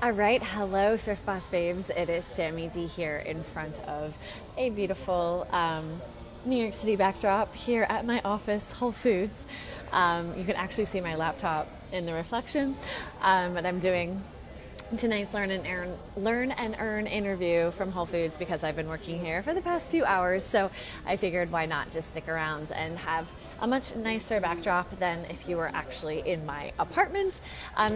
All right, hello Thrift Boss Babes. It is Sammy D here in front of a beautiful New York City backdrop here at my office, Whole Foods. You can actually see my laptop in the reflection, but I'm doing tonight's Learn and Earn interview from Whole Foods because I've been working here for the past few hours, so I figured why not just stick around and have a much nicer backdrop than if you were actually in my apartment.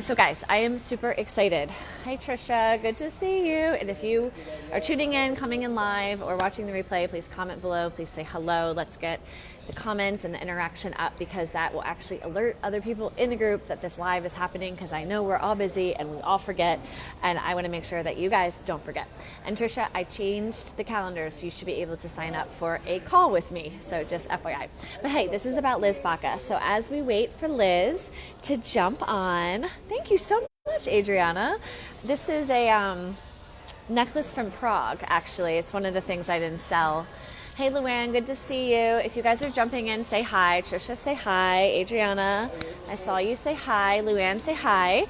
So guys, I am super excited. Hi Trisha, good to see you. And if you are tuning in, coming in live, or watching the replay, please comment below, please say hello. Let's get the comments and the interaction up because that will actually alert other people in the group that this live is happening, because I know we're all busy and we all forget, and I want to make sure that you guys don't forget. And Trisha, I changed the calendar so you should be able to sign up for a call with me, so just FYI. But hey, this is about Liz Baca. So as we wait for Liz to jump on, thank you so much, Adriana. This is a necklace from Prague, actually. It's one of the things I didn't sell. Hey Luann, good to see you. If you guys are jumping in, say hi. Trisha, say hi. Adriana, I saw you, say hi. Luann, say hi.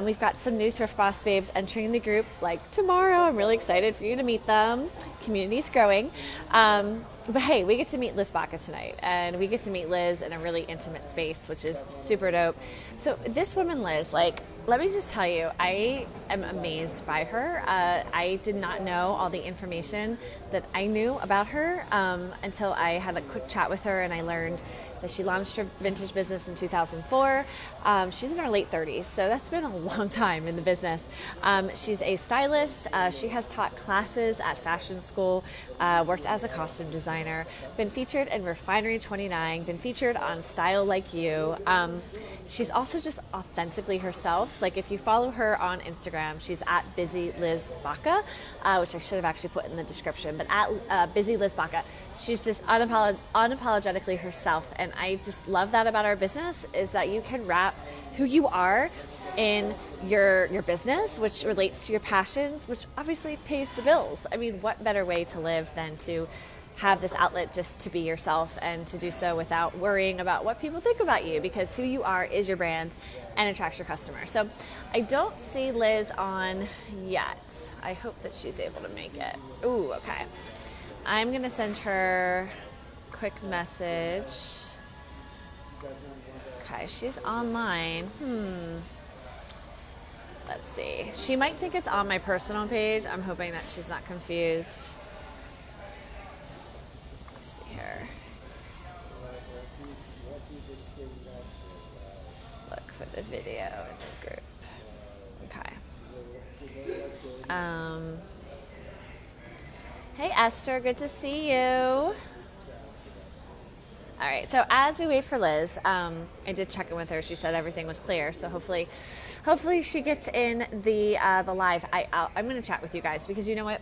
We've got some new Thrift Boss Babes entering the group like tomorrow. I'm really excited for you to meet them. Community's growing. But hey, we get to meet Liz Baca tonight, and we get to meet Liz in a really intimate space, which is super dope. So this woman, Liz, let me just tell you, I am amazed by her. I did not know all the information that I knew about her until I had a quick chat with her, and I learned that she launched her vintage business in 2004. She's in her late 30s, so that's been a long time in the business. She's a stylist. She has taught classes at fashion school, worked as a costume designer, been featured in Refinery 29, been featured on Style Like You. She's also just authentically herself. Like if you follow her on Instagram, she's at Busy Liz Baca, which I should have actually put in the description, but at Busy Liz Baca. She's just unapologetically herself, and I just love that about our business, is that you can wrap who you are in your business, which relates to your passions, which obviously pays the bills. I mean, what better way to live than to have this outlet just to be yourself, and to do so without worrying about what people think about you, because who you are is your brand and attracts your customer. So I don't see Liz on yet. I hope that she's able to make it. Ooh, okay. I'm going to send her a quick message. Okay, she's online. Let's see. She might think it's on my personal page. I'm hoping that she's not confused. Let's see here. Look for the video in the group. Okay. Hey Esther, good to see you. All right, so as we wait for Liz, I did check in with her. She said everything was clear, so hopefully she gets in the live. I'm going to chat with you guys because you know what?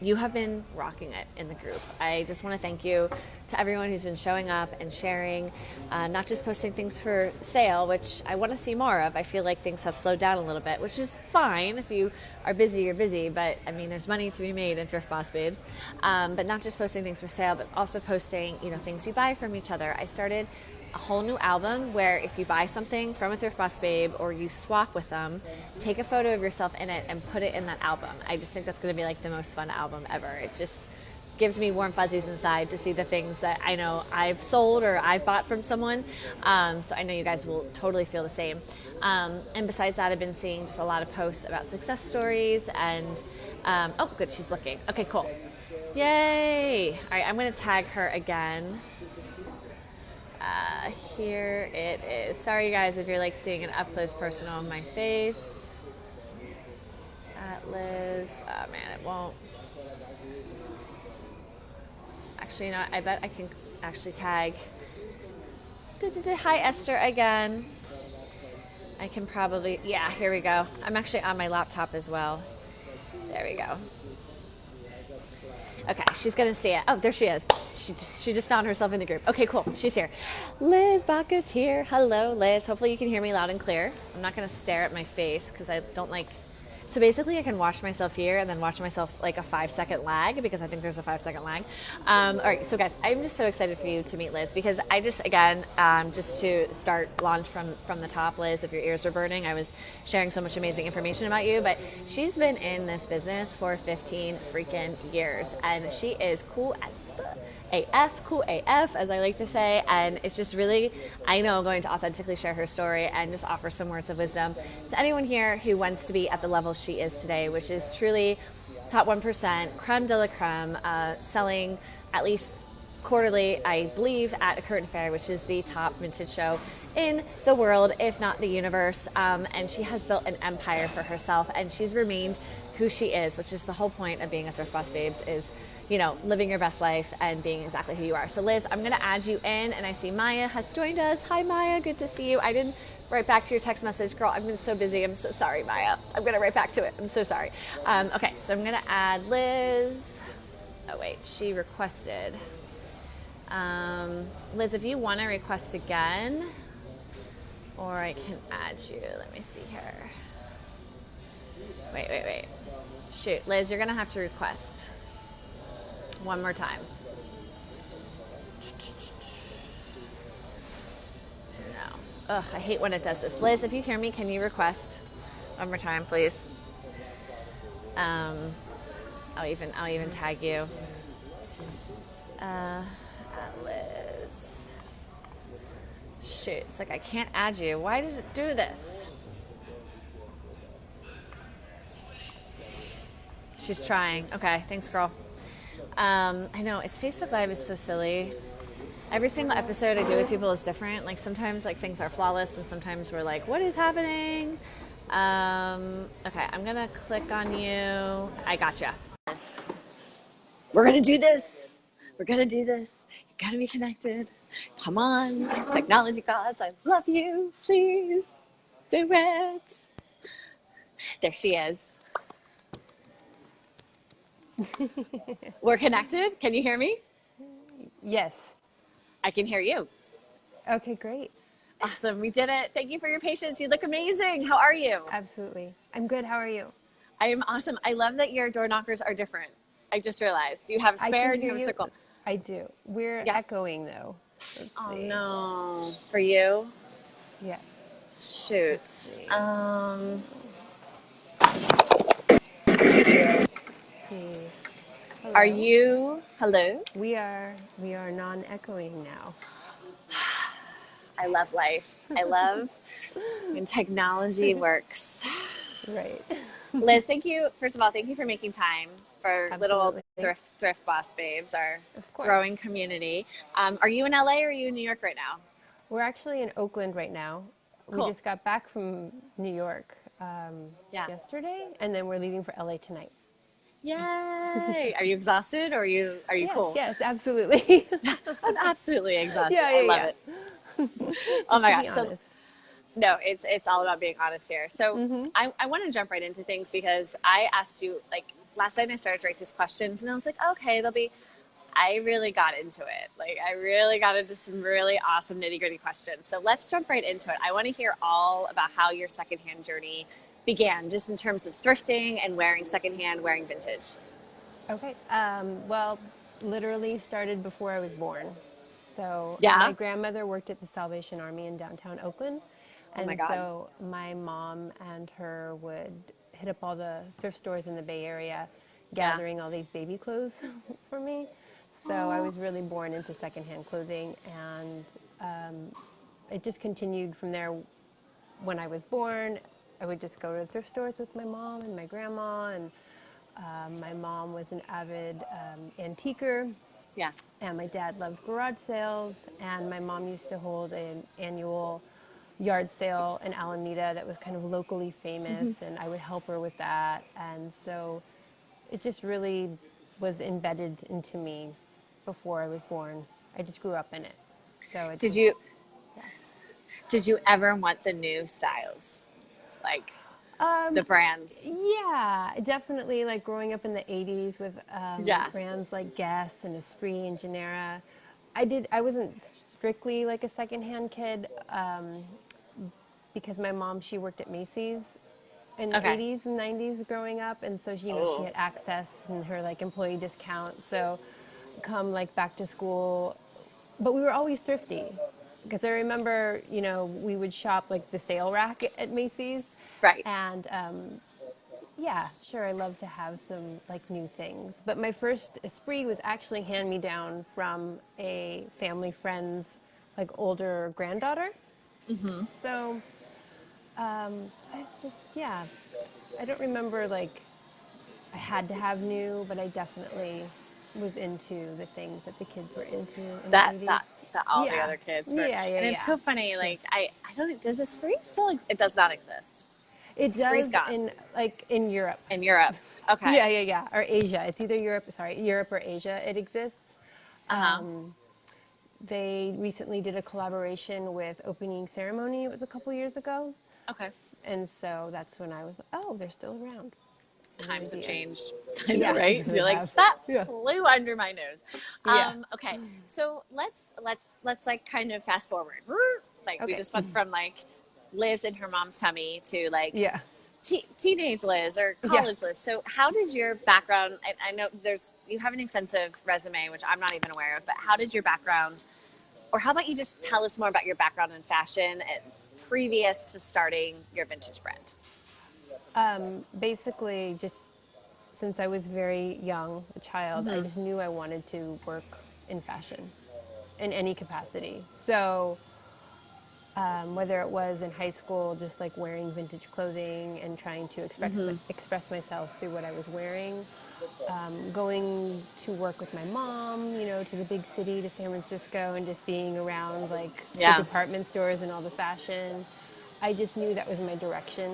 You have been rocking it in the group. I just want to thank you to everyone who's been showing up and sharing, not just posting things for sale, which I want to see more of. I feel like things have slowed down a little bit, which is fine. If you are busy, you're busy, but I mean, there's money to be made in Thrift Boss Babes. But not just posting things for sale, but also posting, things you buy from each other. I started a whole new album where if you buy something from a Thrift Boss Babe or you swap with them, take a photo of yourself in it and put it in that album. I just think that's going to be like the most fun album ever. It just gives me warm fuzzies inside to see the things that I know I've sold or I've bought from someone. So I know you guys will totally feel the same. And besides that, I've been seeing just a lot of posts about success stories and, oh good, she's looking. Okay, cool. Yay. All right, I'm going to tag her again. Here it is. Sorry guys if you're seeing an up close personal on my face. At Liz. Oh man, it won't. Actually, I bet I can actually tag. Hi Esther again. I can probably, yeah, here we go. I'm actually on my laptop as well. There we go. Okay, she's going to see it. Oh, there she is. She just found herself in the group. Okay, cool. She's here. Liz Baca's here. Hello, Liz. Hopefully you can hear me loud and clear. I'm not going to stare at my face because I don't like So basically I can wash myself here and then wash myself like a 5-second lag, because I think there's a 5-second lag. All right, so guys, I'm just so excited for you to meet Liz, because I just, again, just to start launch from the top, Liz, if your ears were burning, I was sharing so much amazing information about you, but she's been in this business for 15 freaking years, and she is cool as AF, cool AF, as I like to say, and it's just really, I know, going to authentically share her story and just offer some words of wisdom to anyone here who wants to be at the level she is today, which is truly top 1%, creme de la creme, selling at least quarterly, I believe, at a current fair, which is the top vintage show in the world, if not the universe. And she has built an empire for herself, and she's remained who she is, which is the whole point of being a Thrift Boss Babes, is, you know, living your best life and being exactly who you are. So Liz, I'm going to add you in, and I see Maya has joined us. Hi Maya, good to see you. I didn't write back to your text message, girl. I've been so busy. I'm so sorry, Maya. I'm going to write back to it. I'm so sorry. Okay, so I'm going to add Liz. Oh wait, she requested. Liz, if you want to request again, or I can add you. Let me see here. Wait. Shoot, Liz, you're going to have to request one more time. No. Ugh, I hate when it does this. Liz, if you hear me, can you request one more time, please? I'll even tag you. Liz. Shoot, it's like I can't add you. Why does it do this? She's trying. Okay, thanks, girl. I know, it's Facebook Live is so silly. Every single episode I do with people is different. Like sometimes like things are flawless, and sometimes we're like, what is happening? Okay, I'm gonna click on you. I gotcha. We're gonna do this. We're gonna do this. You gotta be connected. Come on, technology gods, I love you. Please do it. There she is. We're connected. Can you hear me? Yes. I can hear you. Okay, great. Awesome. We did it. Thank you for your patience. You look amazing. How are you? Absolutely. I'm good. How are you? I am awesome. I love that your door knockers are different. I just realized you have a spare and you have a circle. I do. We're echoing though. Let's see. No. For you? Yeah. Shoot. See. Hello? Are you? Hello? We are non-echoing now. I love life. I love when technology works. Right. Liz, thank you. First of all, thank you for making time for Absolutely. little thrift boss babes, our Of course. growing community. Are you in LA or are you in New York right now? We're actually in Oakland right now. Cool. We just got back from New York yesterday, and then we're leaving for LA tonight. Yay! Are you exhausted or are you cool? Yes, absolutely. I'm absolutely exhausted. Yeah, I love it. Oh my gosh. So no, it's all about being honest here. So I want to jump right into things because I asked you, like, last night I started to write these questions and I was like, okay, I really got into it. Like, I really got into some really awesome nitty gritty questions. So let's jump right into it. I want to hear all about how your secondhand journey began, just in terms of thrifting and wearing secondhand, wearing vintage. Okay. Well, literally started before I was born. So Yeah. my grandmother worked at the Salvation Army in downtown Oakland. Oh my God. So my mom and her would hit up all the thrift stores in the Bay Area, gathering all these baby clothes for me. So I was really born into secondhand clothing, and it just continued from there. When I was born, I would just go to the thrift stores with my mom and my grandma, and my mom was an avid antiquer. Yeah. And my dad loved garage sales, and my mom used to hold an annual yard sale in Alameda that was kind of locally famous, and I would help her with that. And so it just really was embedded into me before I was born. I just grew up in it. So it Did you ever want the new styles? Like the brands? Yeah, definitely. Like growing up in the 80s with brands like Guess and Esprit and Genera. I wasn't strictly like a secondhand kid because my mom, she worked at Macy's in the Okay. 80s and 90s growing up, and so she, she Oh, had access and her like employee discount. So come like back to school, but we were always thrifty because I remember, we would shop like the sale rack at Macy's, right. and yeah, sure, I love to have some like new things. But my first Esprit was actually hand me down from a family friend's like older granddaughter. So I just, yeah, I don't remember like I had to have new, but I definitely was into the things that the kids were into in the That 80s. that that all the Yeah, other kids were, yeah, yeah, and it's yeah. so funny. Yeah. Like I don't think, does Esprit still? It does not exist. It Spree's does gone in like in Europe. in Europe. Yeah, Okay. yeah, yeah. Or Asia. It's either Europe or Asia. It exists. Uh huh. They recently did a collaboration with Opening Ceremony. It was a couple years ago. Okay. And so that's when I was, oh, they're still around. No Times have idea. changed. I know, Yeah, right? they You're like, have. that Yeah. flew under my nose. Yeah. Okay, so let's like kind of fast forward. Like we Okay. just went from like Liz in her mom's tummy to like Yeah. teenage Liz or Yeah. college Liz. So how did your background? I know you have an extensive resume, which I'm not even aware of. But how did your background, or how about you just tell us more about your background in fashion previous to starting your vintage brand? Basically, just since I was very young, a child, I just knew I wanted to work in fashion in any capacity. So whether it was in high school, just like wearing vintage clothing and trying to express myself through what I was wearing, going to work with my mom, to the big city, to San Francisco, and just being around like the Yeah. department stores and all the fashion. I just knew that was my direction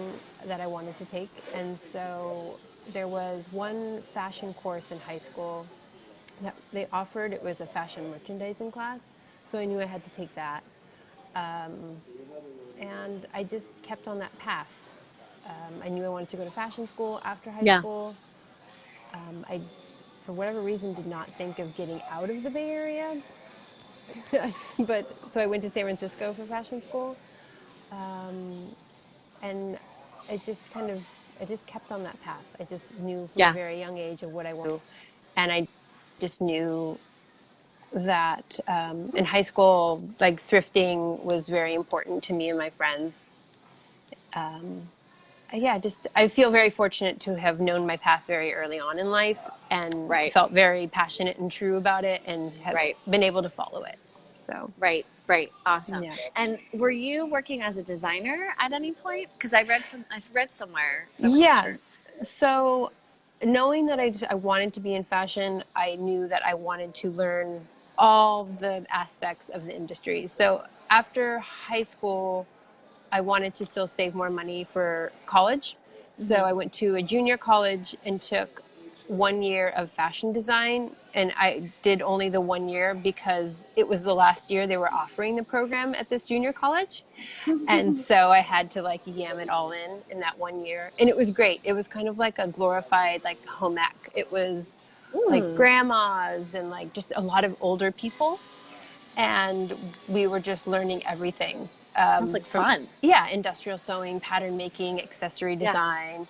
that I wanted to take. And so there was one fashion course in high school that they offered. It was a fashion merchandising class. So I knew I had to take that. And I just kept on that path. I knew I wanted to go to fashion school after high Yeah. school. I, for whatever reason, did not think of getting out of the Bay Area. But so I went to San Francisco for fashion school, and it just kind of, I just kept on that path. I just knew from a Yeah. very young age of what I wanted, and I just knew that in high school, like thrifting was very important to me and my friends. Yeah, just I feel very fortunate to have known my path very early on in life and Right. felt very passionate and true about it and have Right. been able to follow it. So, Right, right, awesome. yeah. And were you working as a designer at any point? Because I read somewhere, but I wasn't Yeah. sure. So, knowing that I wanted to be in fashion, I knew that I wanted to learn all the aspects of the industry. So, after high school, I wanted to still save more money for college. So I went to a junior college and took 1 year of fashion design. And I did only the 1 year because it was the last year they were offering the program at this junior college. And so I had to like yam it all in that 1 year. And it was great. It was kind of like a glorified like home ec. It was like Mm, grandmas and like just a lot of older people, and we were just learning everything sounds like from, fun. yeah, industrial sewing, pattern making, accessory Yeah. design.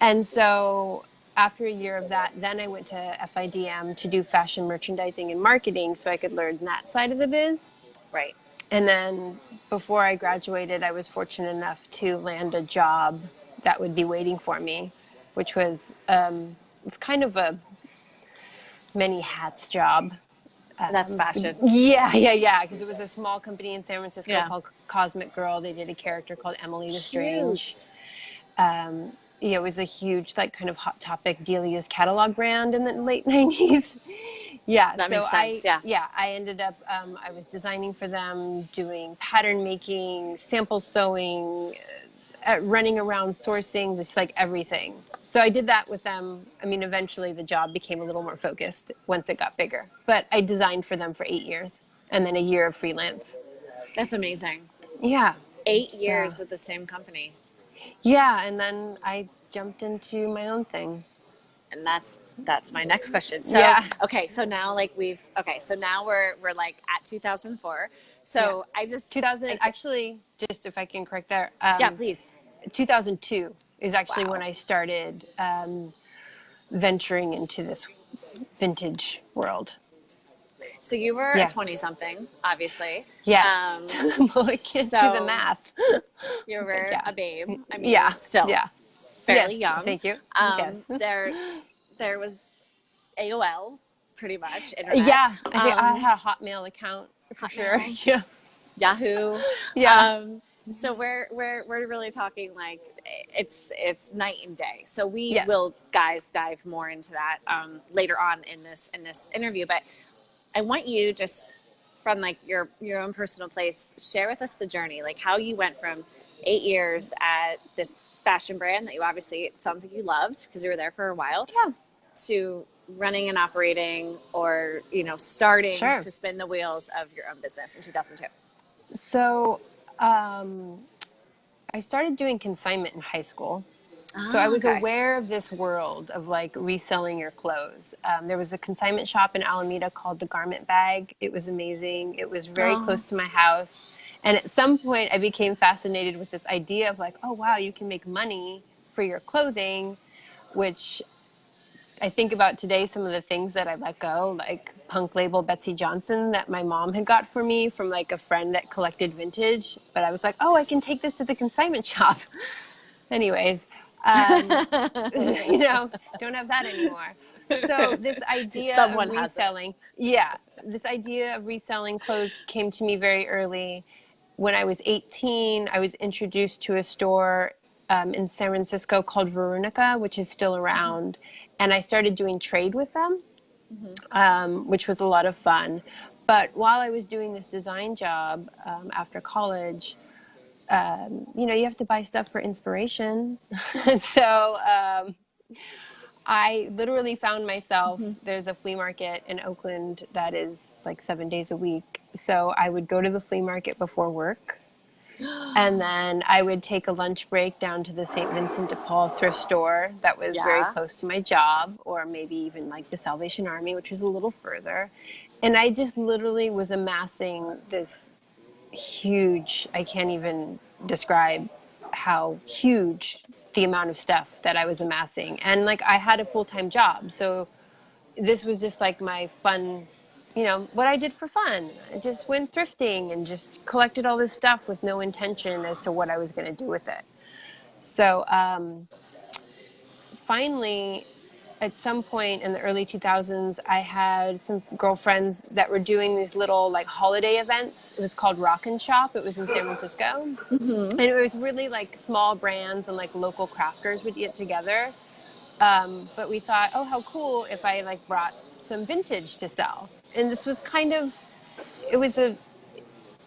And so after a year of that, then I went to FIDM to do fashion merchandising and marketing so I could learn that side of the biz. Right. And then before I graduated, I was fortunate enough to land a job that would be waiting for me, which was it's kind of a many hats job. That's fashion. Yeah, yeah, yeah. Because it was a small company in San Francisco Yeah. called Cosmic Girl. They did a character called Emily the Strange. Cute. Yeah, it was a huge, like, kind of hot topic Delia's catalog brand in the late '90s. Yeah, That so makes sense. Yeah. I ended up, I was designing for them, doing pattern making, sample sewing, running around sourcing, just like everything. So I did that with them. I mean, eventually the job became a little more focused once it got bigger. But I designed for them for 8 years and then a year of freelance. That's amazing. Yeah. 8 years with the same company. Yeah, and then I jumped into my own thing. And that's my next question. So Yeah. okay, so now like so now we're like at 2004. Yeah. So I just 2000, like, actually, just if I can correct there, yeah, please. 2002. is actually when Wow. I started venturing into this vintage world. So you were a Yeah. 20 something, obviously. Yes. Um, Do the so math. you But were yeah. a babe. I mean, Yeah. still Yeah. Yes. fairly young. Thank you. Yes. There was AOL, pretty much, internet, Yeah. I think I had a Hotmail account for sure. Hotmail, Yeah. Yahoo. Yeah. Um, so we're really talking like it's night and day. So we Yes. will guys dive more into that later on in this interview. But I want you just from like your own personal place, share with us the journey, like how you went from 8 years at this fashion brand that you obviously it sounds like you loved because you were there for a while Yeah. to running and operating or starting Sure. to spin the wheels of your own business in 2002. So, I started doing consignment in high school. So I Ah, was okay. aware of this world of like reselling your clothes. There was a consignment shop in Alameda called the Garment Bag. It was amazing. It was very Oh, close to my house. And at some point, I became fascinated with this idea of like, oh, wow, you can make money for your clothing, which I think about today, some of the things that I let go, like punk label Betsy Johnson that my mom had got for me from like a friend that collected vintage. But I was like, oh, I can take this to the consignment shop. Anyways, um, don't have that anymore. So this idea of someone has it. reselling, yeah, this idea of reselling clothes came to me very early. When I was 18, I was introduced to a store in San Francisco called Veronica, which is still around, and I started doing trade with them, which was a lot of fun. But while I was doing this design job after college, you have to buy stuff for inspiration. So I literally found myself, there's a flea market in Oakland that is like 7 days a week. So I would go to the flea market before work. And then I would take a lunch break down to the St. Vincent de Paul thrift store that was very Yeah. close to my job, or maybe even like the Salvation Army, which was a little further. And I just literally was amassing this huge, I can't even describe how huge the amount of stuff that I was amassing. And like I had a full-time job. So this was just like my fun, what I did for fun. I just went thrifting and just collected all this stuff with no intention as to what I was going to do with it. So finally, at some point in the early 2000s, I had some girlfriends that were doing these little like holiday events. It was called Rock and Shop. It was in San Francisco. And it was really like small brands and like local crafters would get together. But we thought, oh, how cool if I like brought some vintage to sell. And this was kind of, it was a,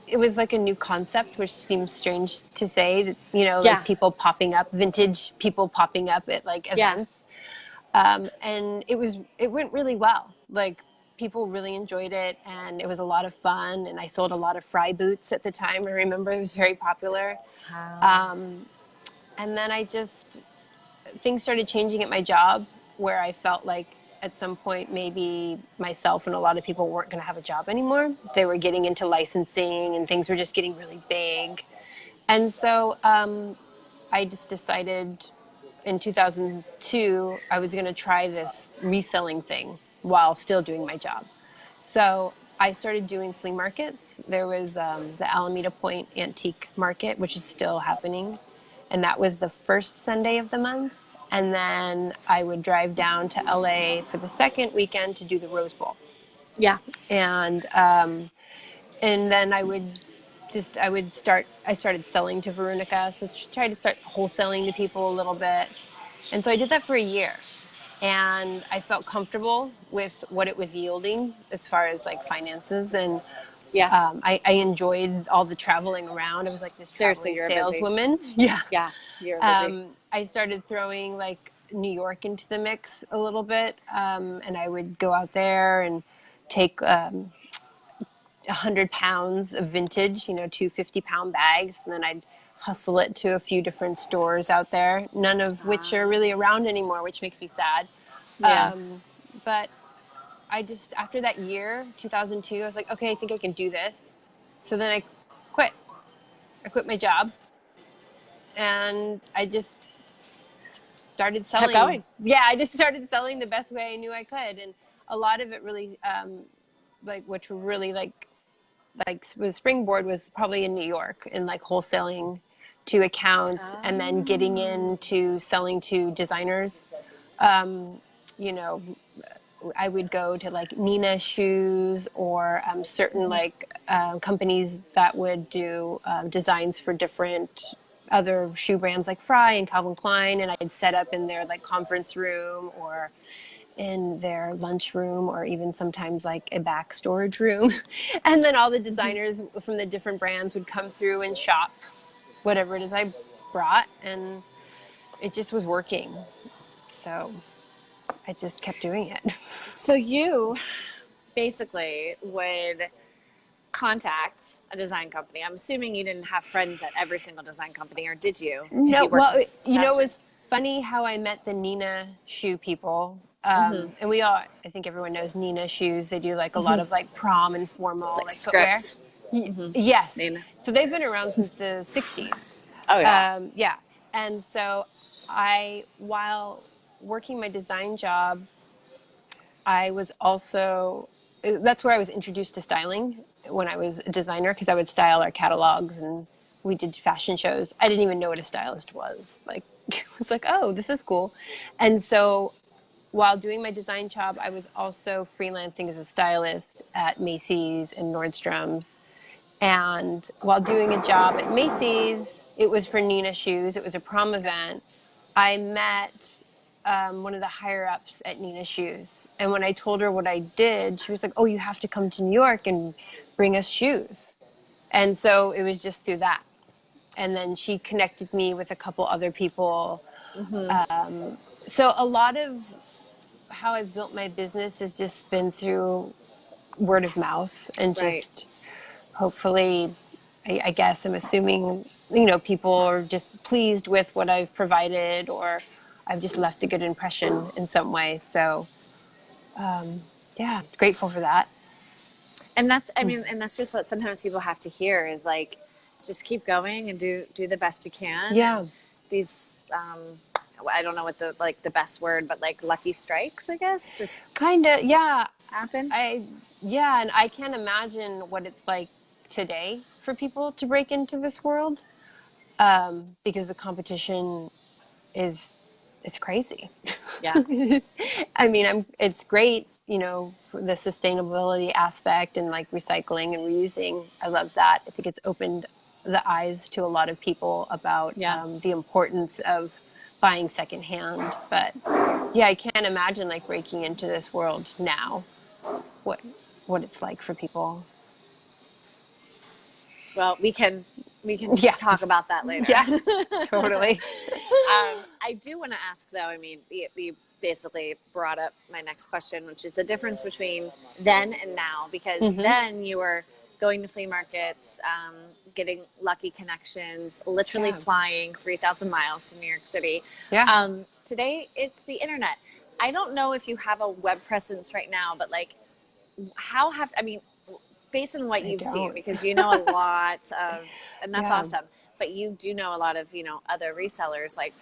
it was like a new concept, which seems strange to say that, like Yeah. vintage people popping up at like Yeah. events. And it went really well. Like people really enjoyed it, and it was a lot of fun. And I sold a lot of fry boots at the time. I remember it was very popular. Wow. Um, and then things started changing at my job, where I felt like at some point maybe myself and a lot of people weren't going to have a job anymore. They were getting into licensing, and things were just getting really big. And so I just decided in 2002 I was going to try this reselling thing while still doing my job. So I started doing flea markets. There was the Alameda Point Antique Market, which is still happening, and that was the first Sunday of the month. And then I would drive down to LA for the second weekend to do the Rose Bowl. Yeah. And then I started selling to Veronica, so tried to start wholesaling to people a little bit. And so I did that for a year. And I felt comfortable with what it was yielding as far as like finances. And Yeah. I enjoyed all the traveling around. I was like this Seriously, traveling you're busy. saleswoman. Yeah. Yeah. You're busy. I started throwing like New York into the mix a little bit. And I would go out there and take 100 pounds of vintage, 2 50-pound bags, and then I'd hustle it to a few different stores out there, none of which are really around anymore, which makes me sad. Yeah. But I just, after that year, 2002, I was like, okay, I think I can do this. So then quit. I quit my job, and I just started Kept selling. going. Yeah, I just started selling the best way I knew I could. And a lot of it really, like, which really like with Springboard was probably in New York and like wholesaling to accounts and then getting into selling to designers. You know, I would go to like Nina shoes or certain like companies that would do designs for different other shoe brands like Fry and Calvin Klein, and I'd set up in their like conference room or in their lunchroom or even sometimes like a back storage room. And then all the designers from the different brands would come through and shop whatever it is I brought, and it just was working. So I just kept doing it. So you basically would contact a design company. I'm assuming you didn't have friends at every single design company, or did you? Because No, you worked well, in you know, it fashion. was funny how I met the Nina shoe people. And we all, I think everyone knows Nina shoes. They do like a lot of like prom and It's formal like like footwear. script. Yes. Nina. So they've been around since the 60s. Oh yeah. Yeah. And so while working my design job, I was also, that's where I was introduced to styling when I was a designer, because I would style our catalogs and we did fashion shows. I didn't even know what a stylist was. Like, it was like, oh, this is cool. And so while doing my design job, I was also freelancing as a stylist at Macy's and Nordstrom's. And while doing a job at Macy's, it was for Nina shoes. It was a prom event. I met one of the higher ups at Nina Shoes. And when I told her what I did, she was like, oh, you have to come to New York and bring us shoes. And so it was just through that. And then she connected me with a couple other people. So a lot of how I've built my business has just been through word of mouth and Right. just hopefully, I guess I'm assuming, you know, people are just pleased with what I've provided, or I've just left a good impression in some way. So, yeah, grateful for that. And that's, I mean, and that's just what sometimes people have to hear is like, just keep going and do the best you can. And Yeah, these, I don't know what the like the best word, but like lucky strikes, I guess, just kind of. Yeah, happen. I, yeah, and I can't imagine what it's like today for people to break into this world, because the competition is it's crazy. Yeah. I mean, it's great, you know, for the sustainability aspect and like recycling and reusing. I love that. I think it's opened the eyes to a lot of people about Yeah. the importance of buying secondhand. But yeah, I can't imagine like breaking into this world now. What what it's like for people. Well, we can Yeah, talk about that later. yeah, totally. I do want to ask though. I mean, you basically brought up my next question, which is the difference between then and now. Because Hmm. then you were going to flea markets, getting lucky connections, literally Yeah, flying 3,000 miles to New York City. yeah, Today, it's the internet. I don't know if you have a web presence right now, but like, how have I mean, based on what I you've seen, don't. because you know a lot of, and that's Yeah, awesome, but you do know a lot of, other resellers. Like,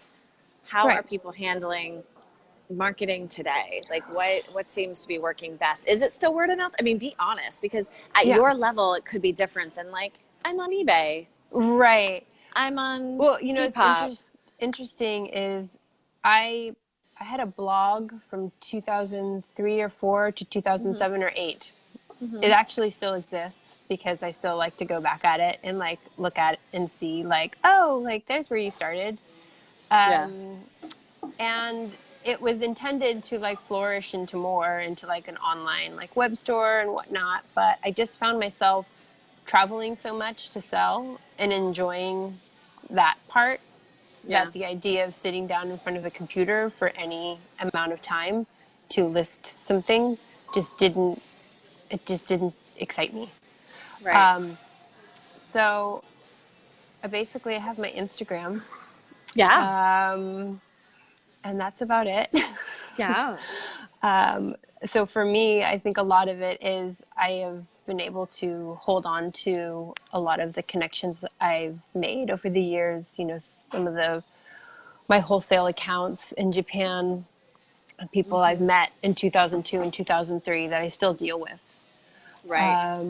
how are right. people handling marketing today? Like, what seems to be working best? Is it still word of mouth? I mean, be honest, because at Yeah, your level, it could be different than like, I'm on eBay, right. I'm on Well, you know, it's Depop. interesting is I I had a blog from 2003 or 4 to 2007 or 8. It actually still exists because I still like to go back at it and like look at it and see like, oh, like there's where you started. Yeah. Um, and it was intended to like flourish into more into like an online like web store and whatnot. But I just found myself traveling so much to sell and enjoying that part, Yeah. that the idea of sitting down in front of a computer for any amount of time to list something just didn't it just didn't excite me. Right. Um, so I basically have my Instagram, Yeah. um, and that's about it. Yeah. um, so for me, I think a lot of it is I have been able to hold on to a lot of the connections that I've made over the years. You know, some of the my wholesale accounts in Japan, people I've met in 2002 and 2003 that I still deal with. Right.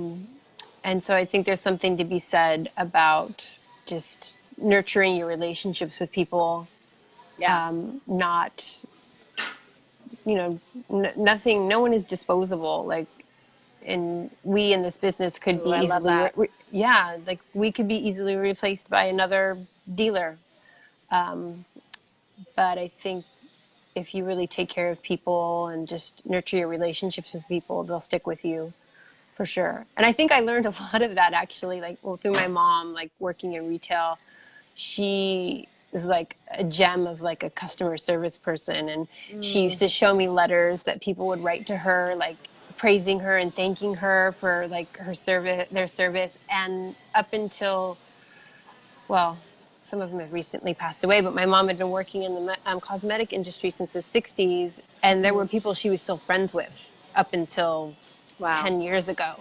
And so I think there's something to be said about just nurturing your relationships with people, Yeah. not, nothing, no one is disposable. Like, and we in this business could Ooh, be I love easily, that. yeah, like we could be easily replaced by another dealer. But I think if you really take care of people and just nurture your relationships with people, they'll stick with you for sure. And I think I learned a lot of that actually, like, well, through my mom, like working in retail. She is like a gem of like a customer service person. And she used to show me letters that people would write to her, like praising her and thanking her for like her service, their service. And up until, well, some of them have recently passed away, but my mom had been working in the cosmetic industry since the 60s. And there were people she was still friends with up until Wow. 10 years ago,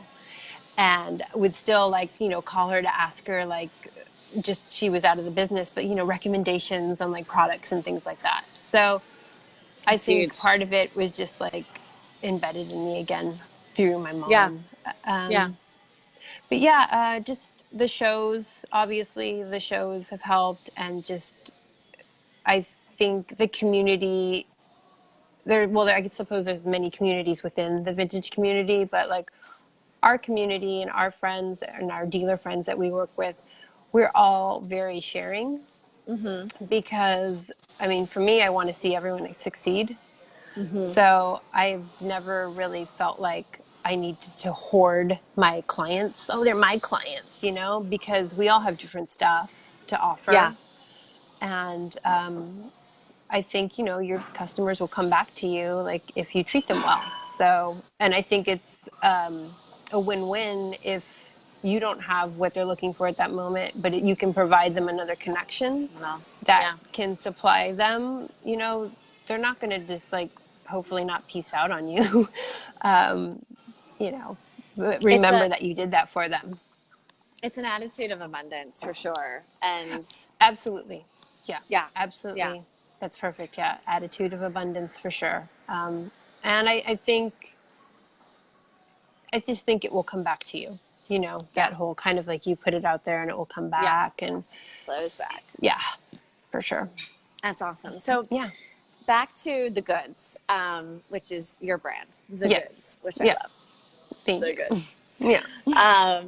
and would still like, call her to ask her like, just, she was out of the business, but recommendations on like products and things like that. So I It's think huge. part of it was just like embedded in me again through my Yeah. mom. Yeah. But yeah, just the shows, obviously the shows have helped. And just, I think the community there, well, I suppose there's many communities within the vintage community, but like our community and our friends and our dealer friends that we work with, we're all very sharing. Because, I mean, for me, I want to see everyone succeed. So I've never really felt like I need to hoard my clients. Oh, they're my clients, because we all have different stuff to Yeah. offer. And I think, your customers will come back to you like if you treat them well. So, and I think it's a win-win if you don't have what they're looking for at that moment, but you can provide them another connection Someone else. that Yeah. can supply them. They're not going to just like, hopefully not peace out on you. um, but It's remember a that you did that for them. it's an attitude of abundance for sure. And Absolutely. Yeah, yeah. Yeah. absolutely. That's perfect. Yeah. Attitude of abundance for sure. And I just think it will come back to you, Yeah. that whole kind of like you put it out there and it will come Yeah. back. And Flows back. yeah, for sure. That's awesome. So Yeah. back to the goods, which is your brand, the Yes. goods, which I Yeah. love. Thank The you. goods. Yeah.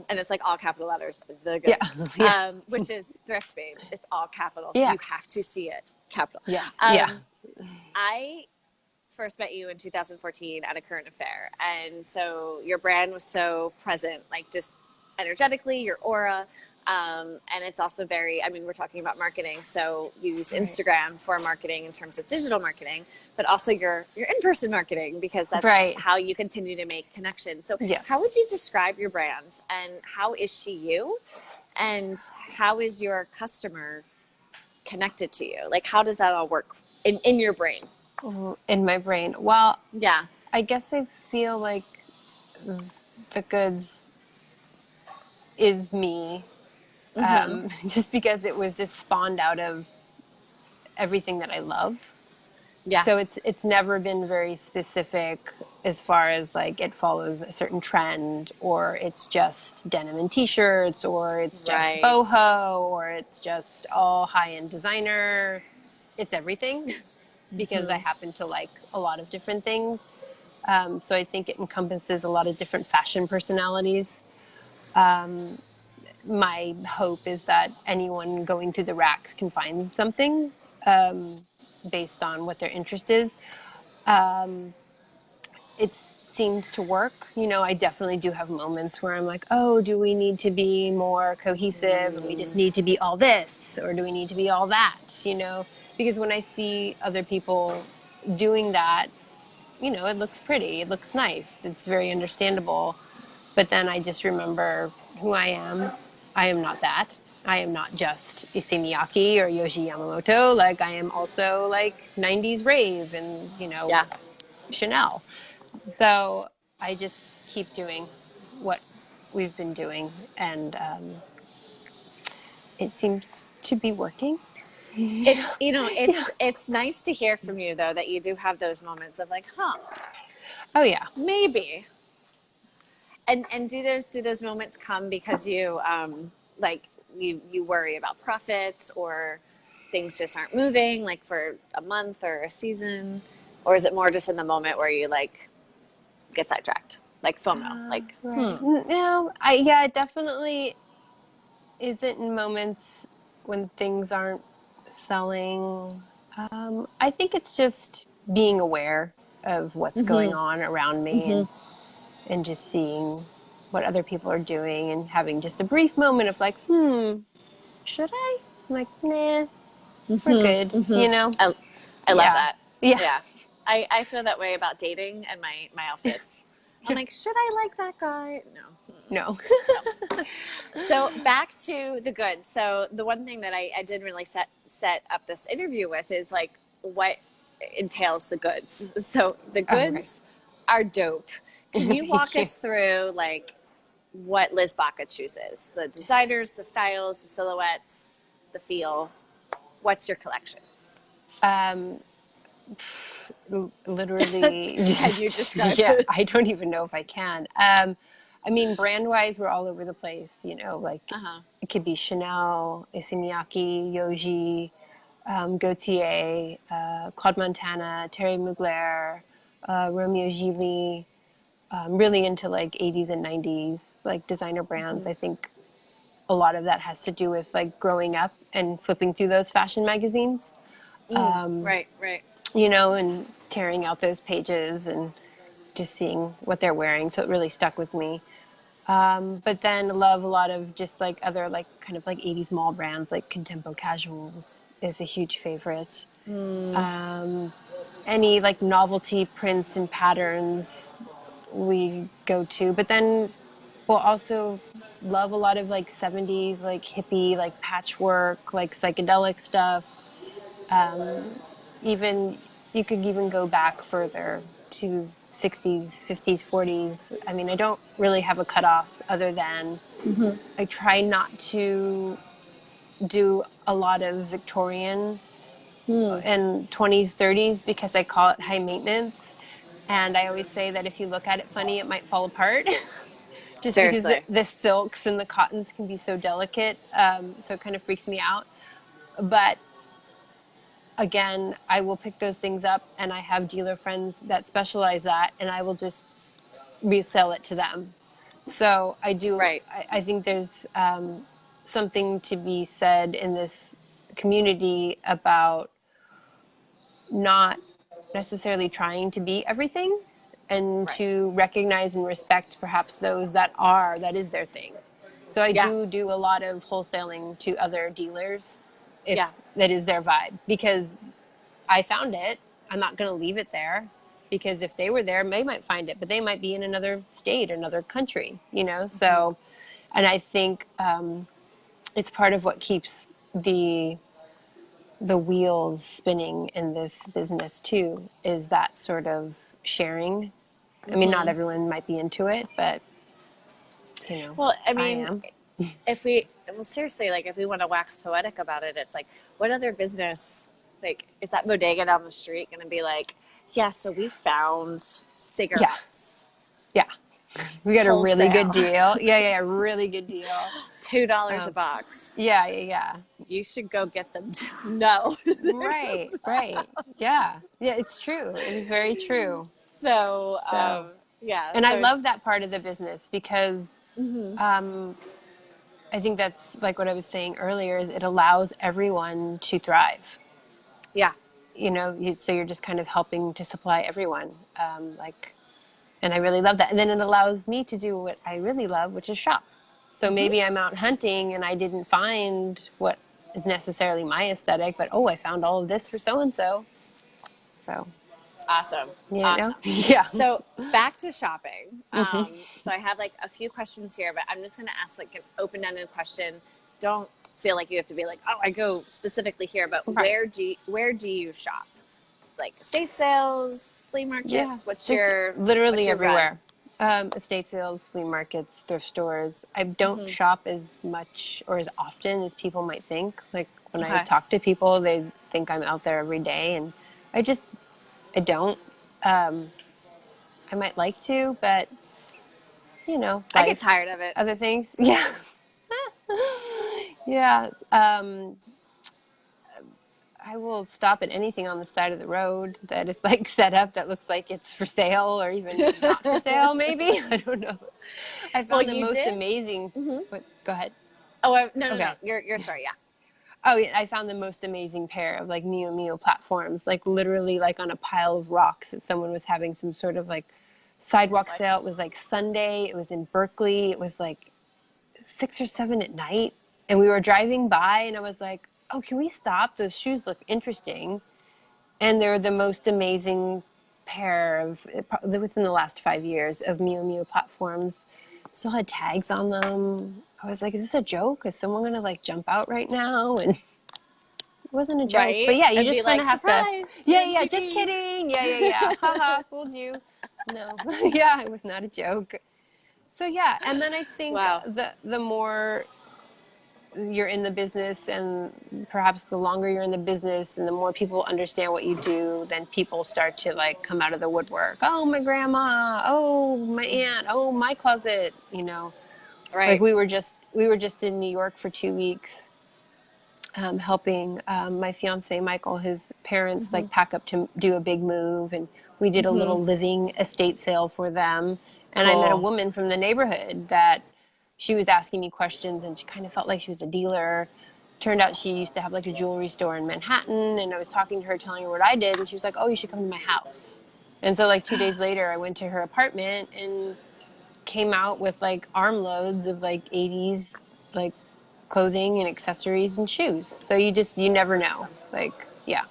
And it's like all capital letters, the Yeah. goods, Yeah. which is Thrift Babes. It's all capital. Yeah. You have to see it, capital. Yes. Yeah. I first met you in 2014 at a current affair. And so your brand was so present, like just energetically, your aura. And it's also very, I mean, we're talking about marketing. So you use Right. Instagram for marketing in terms of digital marketing, but also your in-person marketing, because that's Right. how you continue to make connections. So Yes. how would you describe your brand, and how is she you? And how is your customer connected to you? Like, how does that all work in your brain? In my brain. Well, Yeah. I guess I feel like the goods is me, just because it was just spawned out of everything that I love. Yeah. So it's never been very specific as far as like it follows a certain trend, or it's just denim and t-shirts, or it's just Right. boho, or it's just all high-end designer. It's everything because I happen to like a lot of different things. So I think it encompasses a lot of different fashion personalities. My hope is that anyone going through the racks can find something based on what their interest is. It seems to work. I definitely do have moments where I'm like, oh, do we need to be more cohesive and we just need to be all this, or do we need to be all that? Because when I see other people doing that, it looks pretty, it looks nice, it's very understandable. But then I just remember who I am. I am not that. I am not just Issey Miyake or Yoji Yamamoto. Like, I am also like 90s rave and, Yeah. Chanel. So I just keep doing what we've been doing. And it seems to be working. It's, you know, Yeah. it's nice to hear from you though that you do have those moments of like, huh, Oh yeah. maybe. And do those moments come because you like you worry about profits or things just aren't moving like for a month or a season, or is it more just in the moment where you like get sidetracked, like FOMO, like Right. No, yeah, it definitely isn't in moments when things aren't selling. I think it's just being aware of what's going on around me and just seeing what other people are doing and having just a brief moment of like, should I? I'm like, nah, we're good, you know? I, I love Yeah. that. Yeah. Yeah. I feel that way about dating and my outfits. I'm like, should I like that guy? No. No. So back to the goods. So the one thing that I did really set up this interview with is like what entails the goods. So the All right. goods are dope. Can you walk Thank you. us through like what Liz Baca chooses? The designers, the styles, the silhouettes, the feel. What's your collection? Um, Literally Can you just describe yeah, it? I don't even know if I can. I mean, brand wise, we're all over the place, you know, like Uh-huh. it could be Chanel, Issey Miyake, Yoji, Gautier, Claude Montana, Terry Mugler, Romeo Gigli. Really into like 80s and 90s like designer brands. I think a lot of that has to do with like growing up and flipping through those fashion magazines, Right, right. you know, and tearing out those pages and just seeing what they're wearing. So it really stuck with me. But then love a lot of just like other like kind of like 80s mall brands like Contempo Casuals is a huge favorite. Any like novelty prints and patterns we go to. But then we'll also love a lot of like 70s like hippie like patchwork like psychedelic stuff. Even you could even go back further to 60s, 50s, 40s. I mean, I don't really have a cutoff other than I try not to do a lot of Victorian and 20s, 30s because I call it high maintenance. And I always say that if you look at it funny, it might fall apart. Just because Seriously. the silks and the cottons can be so delicate. So it kind of freaks me out. But again, I will pick those things up and I have dealer friends that specialize that and I will just resell it to them. So I do, Right. I think there's something to be said in this community about not necessarily trying to be everything and Right. to recognize and respect perhaps those that is their thing. So I Yeah. do a lot of wholesaling to other dealers if Yeah. that is their vibe because I found it. I'm not going to leave it there because if they were there, they might find it, but they might be in another state, another country, you know? So, and I think it's part of what keeps the wheels spinning in this business too, is that sort of sharing. I mean, not everyone might be into it, but you know, Well, I I mean, am. if we well seriously like if we want to wax poetic about it, it's like what other business like is that bodega down the street going to be like, yeah, so we found Yeah, cigarettes yeah. We got a really good wholesale. deal. Yeah, yeah, really good deal. $2 a Um, box. yeah, yeah, yeah. You should go get them. No. Right, right. Yeah. Yeah, it's true. It is very true. So So, yeah, and I so it's love that part of the business because um, I think that's like what I was saying earlier is it allows everyone to thrive. yeah. You know, so you're just kind of helping to supply everyone. Like, and I really love that. And then it allows me to do what I really love, which is shop. So maybe I'm out hunting and I didn't find what is necessarily my aesthetic, but oh, I found all of this for so and so. So, Awesome. you know, Awesome. yeah. So back to shopping. Hmm. So I have like a few questions here, but I'm just going to ask like an open-ended question. Don't feel like you have to be like, oh, I go specifically here, but Right. where do you shop? Like estate sales, flea Yeah. markets? Just What's literally your run? everywhere. Estate sales, flea markets, thrift stores. I don't shop as much or as often as people might think. Like when I Okay. talk to people, they think I'm out there every day, and I just I don't. Um, I might like to, but I get life, tired of it other things. Yeah, sometimes. yeah. I will stop at anything on the side of the road that is like set up that looks like it's for sale or even not for sale. Maybe I don't know. I Well, found the you most did. amazing. What? Go ahead. Oh, no, no, no. Okay. You're sorry. Yeah. Oh, yeah, I found the most amazing pair of like Mio Mio platforms, like literally like on a pile of rocks that someone was having some sort of like sidewalk What? sale. It was like Sunday. It was in Berkeley. It was like 6 or 7 at night. And we were driving by and I was like, oh, can we stop? Those shoes look interesting. And they're the most amazing pair of, within the last 5 years, of Mio Mio platforms. Still had tags on them. I was like, is this a joke? Is someone going to like jump out right now? And it wasn't a joke. But Right? yeah, you And be just kind like, of have to, surprise, you're yeah, in yeah, just TV. kidding. Yeah, yeah, yeah. Haha, fooled you. No. Yeah, it was not a joke. So yeah, and then I think Wow. the more you're in the business and perhaps the longer you're in the business and the more people understand what you do, then people start to like come out of the woodwork. Oh, my grandma. Oh, my aunt. Oh, my closet. Like Right. we were just in New York for 2 weeks, helping my fiance Michael, his parents, like pack up to do a big move, and we did a little living estate sale for them. And I met a Cool. woman from the neighborhood that she was asking me questions, and she kind of felt like she was a dealer. Turned out she used to have like a jewelry store in Manhattan, and I was talking to her, telling her what I did, and she was like, "Oh, you should come to my house." And so, like 2 days later, I went to her apartment and came out with like armloads of like 80s like clothing and accessories and shoes. So you never know. Awesome. Like, yeah.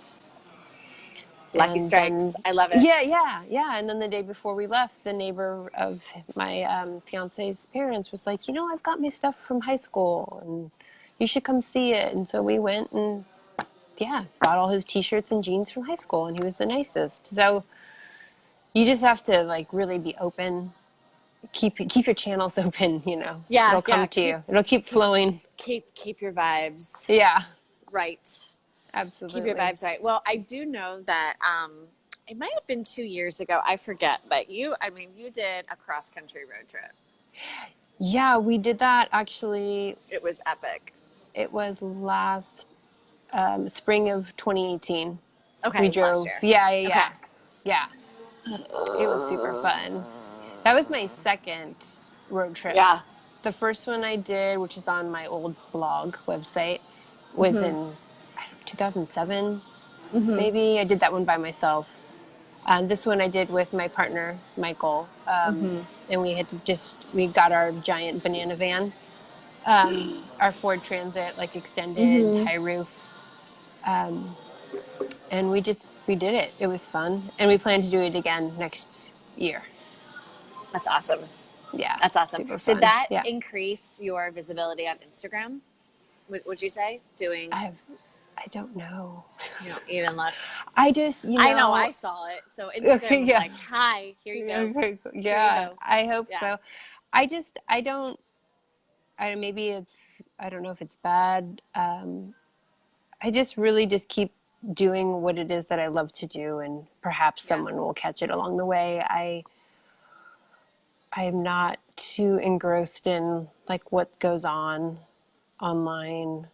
Lucky And strikes. then I love it. yeah, yeah, yeah. And then the day before we left, the neighbor of my fiance's parents was like, I've got my stuff from high school and you should come see it. And so we went and yeah, got all his t-shirts and jeans from high school, and he was the nicest. So you just have to like really be open. Keep your channels open. Yeah, It'll yeah. come to you. It'll keep Keep flowing. keep your vibes Yeah, right. Keep your absolutely. vibes right. Well, I do know that it might have been 2 years ago. I forget, but you did a cross country road trip. Yeah, we did that actually. It was epic. It was last spring of 2018. Okay, We it was last drove. year. Yeah, yeah, Okay. yeah. Yeah, it was super fun. That was my second road trip. Yeah. The first one I did, which is on my old blog website, was in, I don't know, 2007, maybe. I did that one by myself. This one I did with my partner, Michael. And we got our giant banana van, our Ford Transit, like extended high roof. And we did it. It was fun. And we plan to do it again next year. That's awesome. Yeah, That's awesome. super Did fun. that Yeah. increase your visibility on Instagram? Would you say doing? I I don't know. You don't even look. I just, I know I saw it. So Instagram okay, was yeah. like, "Hi, here you go. Okay, Here you yeah, go." I hope Yeah. so. I don't, maybe I don't know if it's bad. I just really just keep doing what it is that I love to do, and perhaps Yeah. someone will catch it along the way. I'm not too engrossed in like what goes on online.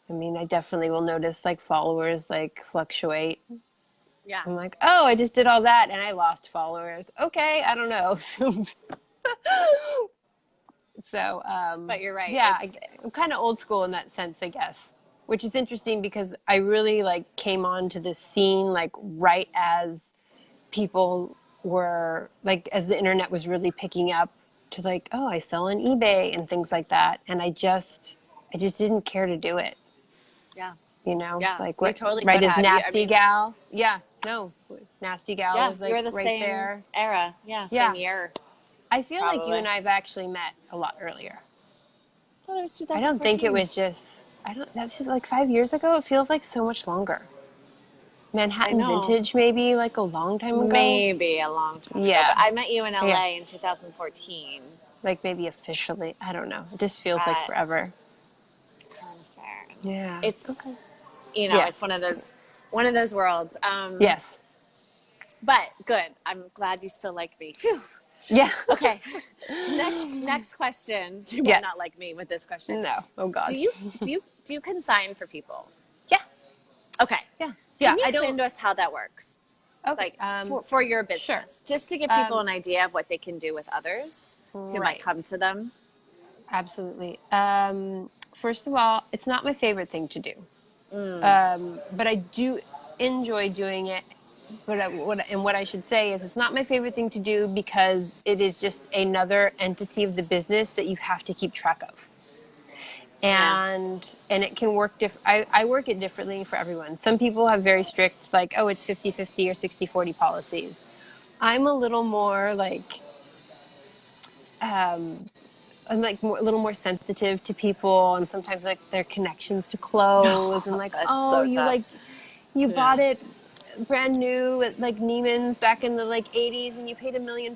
I mean, I definitely will notice like followers like fluctuate. Yeah. I'm like, oh, I just did all that and I lost followers. Okay, I don't know. So, But you're right. yeah, It's I'm kind of old school in that sense, I guess, which is interesting because I really like came onto this scene like right as people were like, as the internet was really picking up to like, oh, I sell on eBay and things like that. And I just didn't care to do it, yeah. Yeah. like You right, totally right could as have. Nasty Gal. Yeah, no, Nasty Gal Yeah, was you like were the right same there. era. Yeah, same Yeah. year, I feel like you probably. and I have actually met a lot earlier. I thought it was I don't think it 2014. was just, that's just like 5 years ago. It feels like so much longer. I Manhattan know. Vintage, maybe like a long time ago. Maybe a long time ago, but Yeah. I met you in Yeah. LA in 2014 Like maybe officially. I don't know. It just feels like at forever. Current Fair. Yeah. It's, Okay. you know, Yeah. it's one of those worlds. Yes. But good. I'm glad you still like me. Phew. Yeah. Okay. Next question. You might Yes. not like me with this question. No. Oh Do God. you do you consign for people? Yeah. Okay. Yeah. Yeah. Can you I explain don't. to us how that works? Okay. Like for your Sure. business, just to give people Um, an idea of what they can do with others who might right. come to them. Absolutely. First of all, it's not my favorite thing to do. But I do enjoy doing it. What I should say is it's not my favorite thing to do because it is just another entity of the business that you have to keep track of. Yeah. And it can work I work it differently for everyone. Some people have very strict, like, oh, it's 50-50 or 60-40 policies. I'm a little more like, I'm like a little more sensitive to people, and sometimes like their connections to clothes, and like, That's oh, so tough. you Yeah. bought it brand new at like Neiman's back in the like 80s and you paid $1 million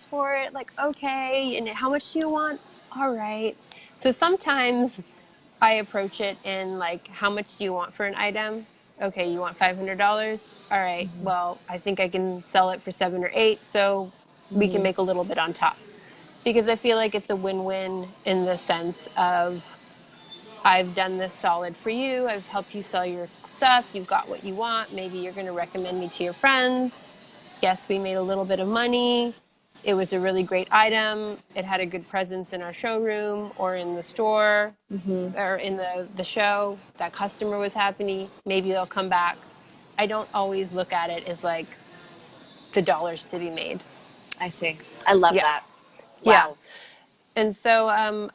for it. Like, okay, and how much do you want? All right. So sometimes I approach it in like, how much do you want for an item? Okay, you want $500? All right. Well, I think I can sell it for 7 or 8, so we can make a little bit on top. Because I feel like it's a win-win in the sense of, I've done this solid for you. I've helped you sell your stuff. You've got what you want. Maybe you're going to recommend me to your friends. Yes, we made a little bit of money. It was a really great item. It had a good presence in our showroom or in the store or in the show. That customer was happy. Maybe they'll come back. I don't always look at it as like the dollars to be made. I see. I love Yeah. that. Yeah. Wow. And so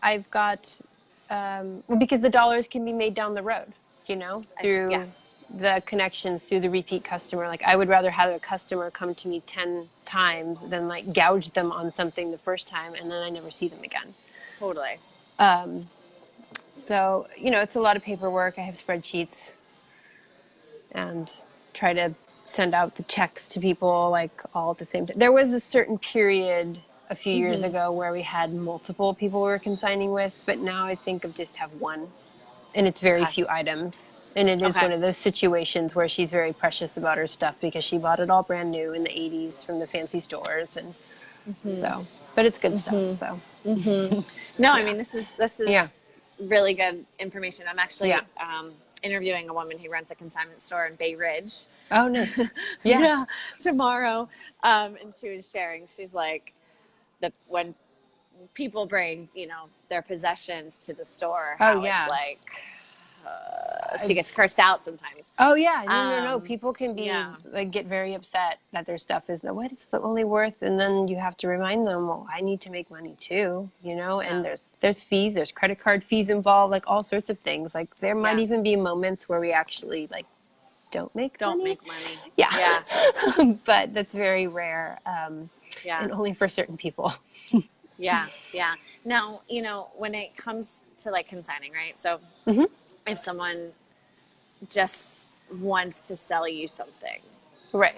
I've got, well, because the dollars can be made down the road, Yeah. through the connections, through the repeat customer. Like, I would rather have a customer come to me 10 times than like gouge them on something the first time and then I never see them again. Totally. So, it's a lot of paperwork. I have spreadsheets and try to send out the checks to people like all at the same time. There was a certain period a few years ago where we had multiple people we were consigning with, but now I think of just have one, and it's very Okay. few items. And it is Okay. one of those situations where she's very precious about her stuff because she bought it all brand new in the 80s from the fancy stores, and so, but it's good stuff. So, No, I yeah. mean Yeah. this is really good information. I'm Yeah. actually interviewing a woman who runs a consignment store in Bay Ridge. Oh, nice. Yeah. Yeah, tomorrow, and she was sharing. She's like, when people bring their possessions to the store, Oh, how it's yeah. like she gets cursed out sometimes. Oh yeah, no. Um, People can be yeah, like, get very upset that their stuff is what it's the only worth, and then you have to remind them, well, I need to make money too, and yeah, there's fees, there's credit card fees involved, like all sorts of things. Like, there might yeah. even be moments where we actually like don't make Don't money. make money. Yeah, Yeah, but that's very rare, yeah. and only for certain people. Yeah, yeah. Now, when it comes to like consigning, right? So Hmm. if someone just wants to sell you something, Right.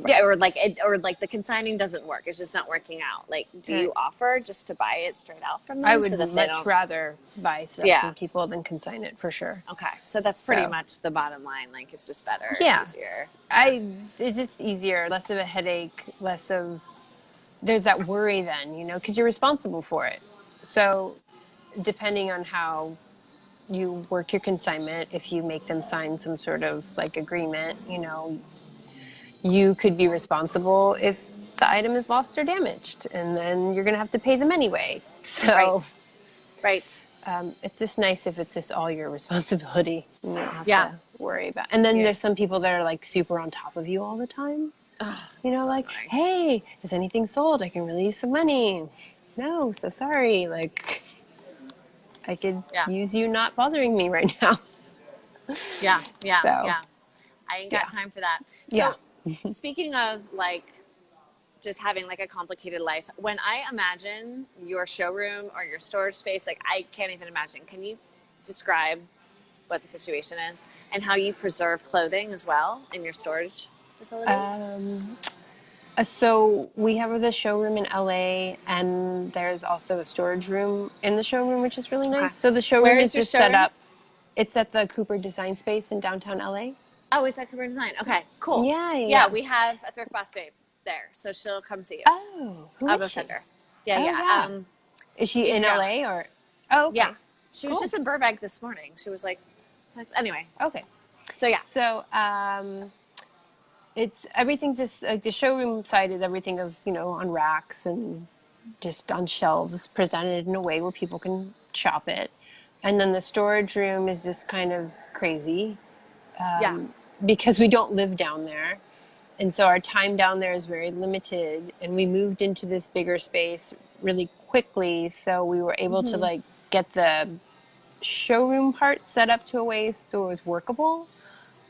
Yeah. or like the consigning doesn't work, it's just not working out. Like, do you Right. offer just to buy it straight out from I them would so that they much don't? rather buy stuff Yeah. from people than consign it, for sure. Okay. So that's pretty So, much the bottom line. Like, it's just better and yeah. easier. Yeah. It's just easier, less of a headache, less of, there's that worry then, because you're responsible for it. So, depending on how you work your consignment, if you make them sign some sort of like agreement, you could be responsible if the item is lost or damaged, and then you're going to have to pay them anyway. So, Right. Right. it's just nice if it's just all your responsibility and you don't have Yeah. to worry about. And then Yeah. there's some people that are like super on top of you all the time. Oh, so Like, annoying. hey, is anything sold? I can really use some money. No, so sorry. Like, I could Yeah. use you not bothering me right now. Yeah. Yeah. So, Yeah. I ain't got yeah, time for that. yeah. So, speaking of like just having like a complicated life, when I imagine your showroom or your storage space, like I can't even imagine. Can you describe what the situation is and how you preserve clothing as well in your storage facility? So we have the showroom in LA, and there's also a storage room in the showroom, which is really Okay. nice. So the Where showroom is is your just set showroom? up. It's at the Cooper Design Space in downtown LA. Oh, it's at Cooper Design. Okay, cool. Yeah, yeah, Yeah, yeah. we have a thrift boss babe there, so she'll come see you. Oh, who I'll is go send she? her. Yeah, Oh, yeah. yeah. Is she in Adriana. LA or? Oh, Yeah, okay. she was Cool. just in Burbank this morning. She was like anyway. Okay. So yeah, So, it's everything just like the showroom side is everything is, on racks and just on shelves presented in a way where people can shop it. And then the storage room is just kind of crazy yeah. because we don't live down there. And so our time down there is very limited. And we moved into this bigger space really quickly. So we were able to like get the showroom part set up to a way so it was workable.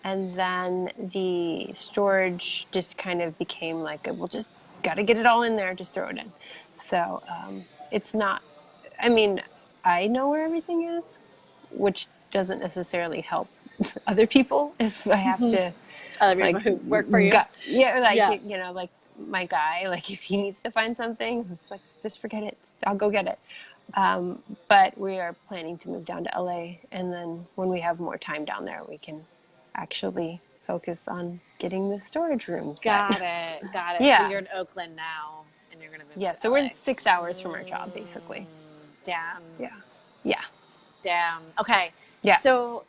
And then the storage just kind of became like, we'll just got to get it all in there, just throw it in. So it's not, I mean, I know where everything is, which doesn't necessarily help other people if I have to Other people like who work for you. yeah, like Yeah. like my guy, like if he needs to find something, I'm just like, just forget it, I'll go get it. But we are planning to move down to LA, and then when we have more time down there, we can actually focus on getting the storage room set. Got it. Got it. So Yeah, you're in Oakland now, and you're gonna move yeah, to so we're LA. 6 hours from our job basically. Damn. Yeah, yeah, Damn. Okay. yeah, So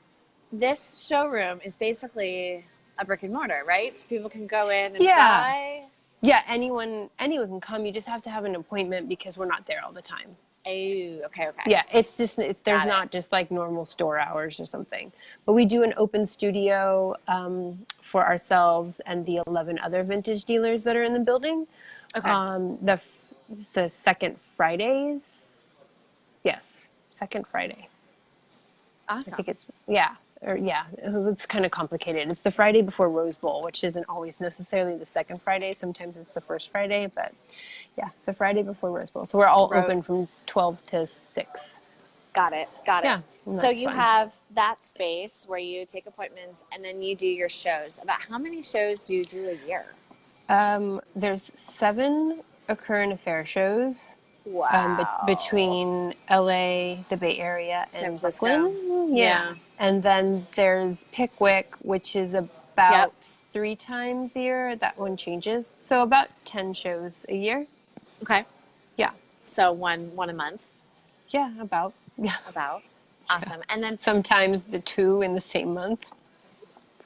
this showroom is basically a brick and mortar, right? So people can go in and yeah, buy. yeah. Anyone can come. You just have to have an appointment because we're not there all the time. Oh, okay, okay. Yeah, there's Got it. not just like normal store hours or something, but we do an open studio for ourselves and the 11 other vintage dealers that are in the building. Okay. The second Fridays, yes, second Friday. I Awesome. think it's yeah, or yeah, it's kind of complicated. It's the Friday before Rose Bowl, which isn't always necessarily the second Friday. Sometimes it's the first Friday, but yeah, the Friday before Rose Bowl. So we're all Ro- open from 12 to 6. Got it. Got it. Yeah, and So that's you fun. have that space where you take appointments and then you do your shows. About how many shows do you do a year? There's 7 current affair shows Wow. between LA, the Bay Area, San and Francisco. Brooklyn. Yeah. Yeah. And then there's Pickwick, which is Yep. about 3 times a year. That one changes. So about 10 shows a year. Okay. Yeah. So one a month, Yeah, about. Yeah. about. Yeah. Awesome. And then Sometimes the 2 in the same month.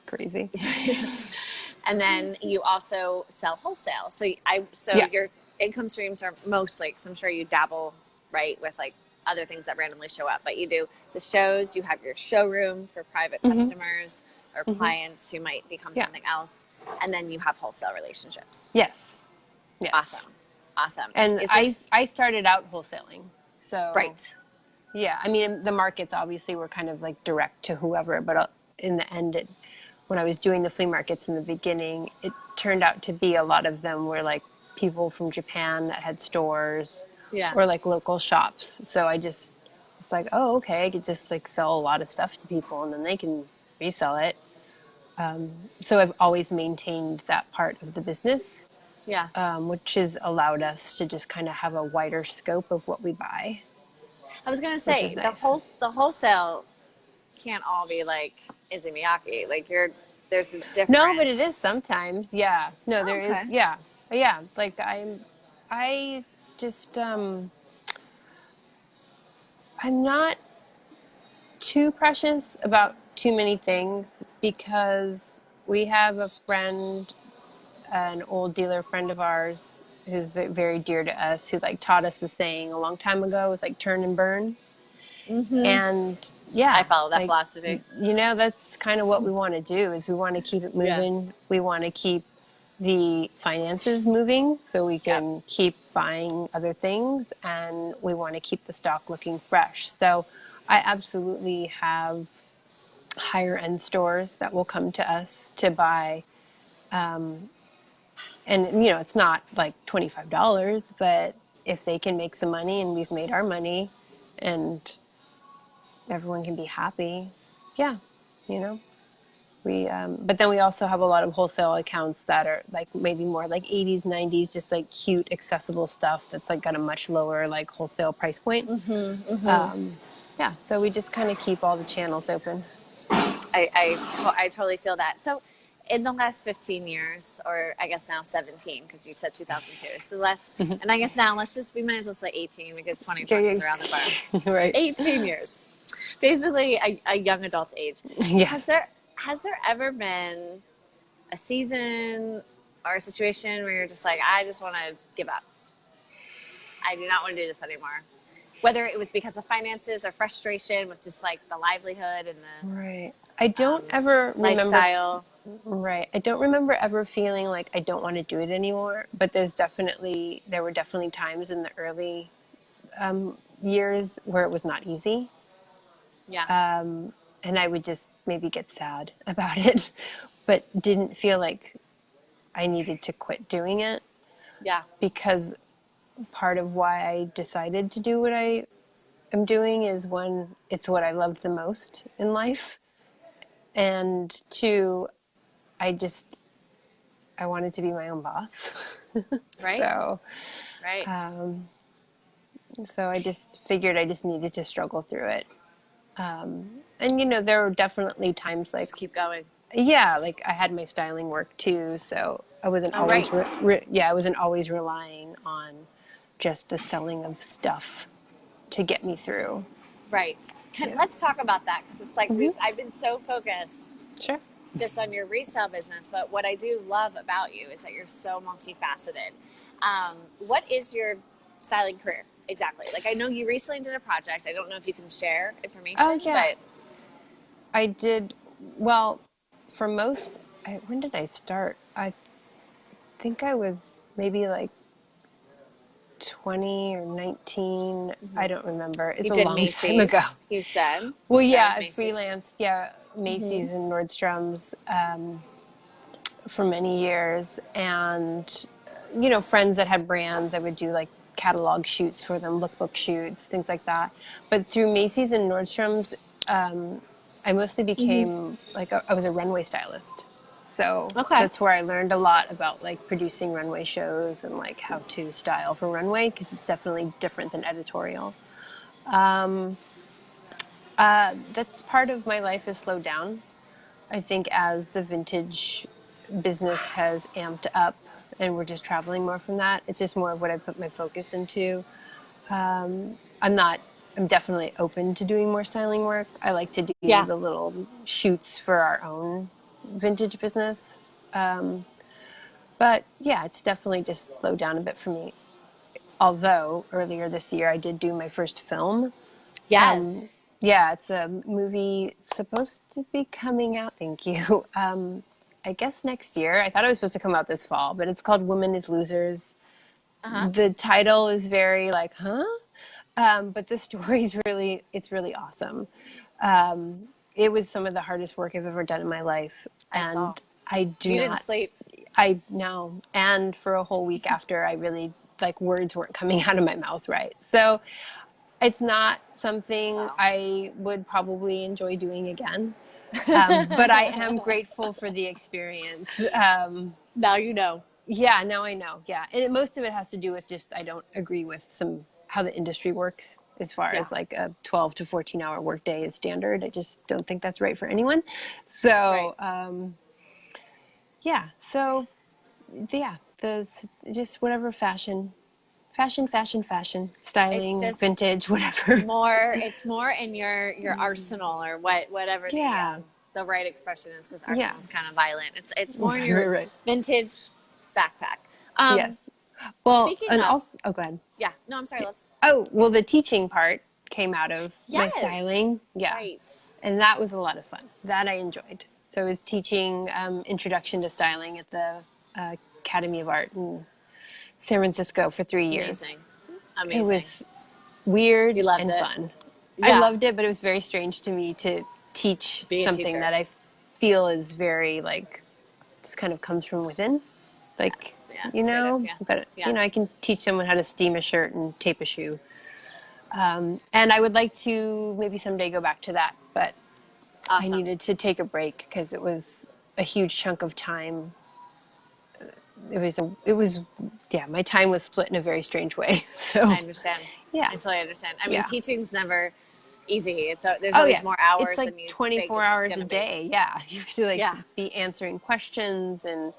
Crazy. and then you also sell wholesale. So Yeah. your income streams are mostly, because I'm sure you dabble, right, with like other things that randomly show up, but you do the shows, you have your showroom for private Hmm. customers or Hmm. clients who might become Yeah. something else, and then you have wholesale relationships. Yes. Yes. Awesome. Awesome. And Is there I started out wholesaling. So right? yeah, I mean, the markets obviously were kind of like direct to whoever, but in the end, when I was doing the flea markets in the beginning, it turned out to be a lot of them were like people from Japan that had stores Yeah. or like local shops. So I just was like, oh, okay, I could just like sell a lot of stuff to people and then they can resell it. So I've always maintained that part of the business, Yeah. which has allowed us to just kind of have a wider scope of what we buy, I was gonna which say is nice. the wholesale can't all be like Izzy Miyake. Like there's a No, but it is difference. sometimes. Yeah. No, Oh, there is. okay. Yeah. Yeah. Like I just, I'm not too precious about too many things because we have a friend, an old dealer friend of ours who's very dear to us, who like taught us the saying a long time ago. It was like turn and burn. And I yeah, follow that like, philosophy. that's kind of what we want to do is we want to keep it Yeah. moving. We want to keep the finances moving so we Yeah. can keep buying other things, and we want to keep the stock looking fresh. So I absolutely have higher end stores that will come to us to buy. And it's not like $25, but if they can make some money and we've made our money and everyone can be happy, yeah, you know. But then we also have a lot of wholesale accounts that are like maybe more like 80s, 90s, just like cute, accessible stuff that's like got a much lower like wholesale price point. Yeah, so we just kind of keep all the channels open. I totally feel that. So, in the last 15 years, or I guess now 17, because you said 2002. So, the last, and I guess now we might as well say 18 because 2020 is around the corner. Right. 18 years. Basically, a young adult's age. Yeah. Has there ever been a season or a situation where you're just like, I just want to give up? I do not want to do this anymore. Whether it was because of finances or frustration with just like the livelihood and the Right. I don't ever remember. lifestyle. Right. I don't remember ever feeling like I don't want to do it anymore. But there were definitely times in the early years where it was not easy. Yeah. And I would just maybe get sad about it, but didn't feel like I needed to quit doing it, Yeah. because part of why I decided to do what I am doing is, one, it's what I love the most in life. And two, I wanted to be my own boss. Right. So, Right. so I just figured I just needed to struggle through it. And there were definitely times like, Just keep going. yeah, like I had my styling work too, so I wasn't Oh, always right. I wasn't always relying on just the selling of stuff to get me through. Right. Yeah. Let's talk about that because it's like Mm-hmm. I've been so focused Sure. just on your resale business, but what I do love about you is that you're so multifaceted. What is your styling career exactly? Like I know you recently did a project. I don't know if you can share information. Oh yeah, But I did. Well, for most, when did I start? I think I was maybe like 20 or 19. I don't remember. It's you a did long time ago. Macy's. You said. Well, You yeah, started I Macy's. freelanced, yeah, Macy's and Nordstrom's for many years. And, friends that had brands, I would do like catalog shoots for them, lookbook shoots, things like that. But through Macy's and Nordstrom's, I mostly became I was a runway stylist. So Okay. that's where I learned a lot about like producing runway shows and like how to style for runway, because it's definitely different than editorial. That's part of my life has slowed down. I think as the vintage business has amped up and we're just traveling more from that, it's just more of what I put my focus into. I'm not, I'm definitely open to doing more styling work. I like to do Yeah. the little shoots for our own vintage business. But yeah, it's definitely just slowed down a bit for me. Although earlier this year I did do my first film. Yes. Yeah, it's a movie supposed to be coming out. Thank you. I guess next year. I thought it was supposed to come out this fall, but it's called Women is Losers. Uh-huh. The title is very like, huh? But the story's it's really awesome. It was some of the hardest work I've ever done in my life. I saw. And I do You didn't not, sleep. I know. And for a whole week after, I really, like, words weren't coming out of my mouth right. So it's not something Wow. I would probably enjoy doing again. But I am grateful for the experience. Now you know. Yeah, now I know. Yeah. And most of it has to do with just I don't agree with how the industry works as far Yeah. as like a 12 to 14-hour workday is standard. I just don't think that's right for anyone. So, Right. yeah. So, yeah, just whatever fashion, It's styling, just vintage, whatever. more. It's more in your arsenal or whatever Yeah. the right expression is because Yeah. arsenal is kind of violent. It's more in Right, your right, right. vintage backpack. Yes. Well, Speaking and of, also, oh, go ahead. yeah. No, I'm sorry, love. Oh, well, the teaching part came out of my Yes. styling. Yeah. Right. And that was a lot of fun. That I enjoyed. So I was teaching Introduction to Styling at the Academy of Art in San Francisco for 3 years. Amazing. It Amazing. was weird You loved and it. fun. I Yeah. loved it, but it was very strange to me to teach Being a something teacher. that I feel is very like just kind of comes from within. Like, Yeah. Intuitive. Yeah. but Yeah. I can teach someone how to steam a shirt and tape a shoe. And I would like to maybe someday go back to that, but I Awesome. needed to take a break because it was a huge chunk of time. Yeah, my time was split in a very strange way. So, I understand. yeah, I totally understand. I mean, yeah. teaching's never easy. There's Oh always yeah, more it's hours like than you think 24 it's hours a gonna be. day. Yeah, you have to like Yeah, be answering questions, and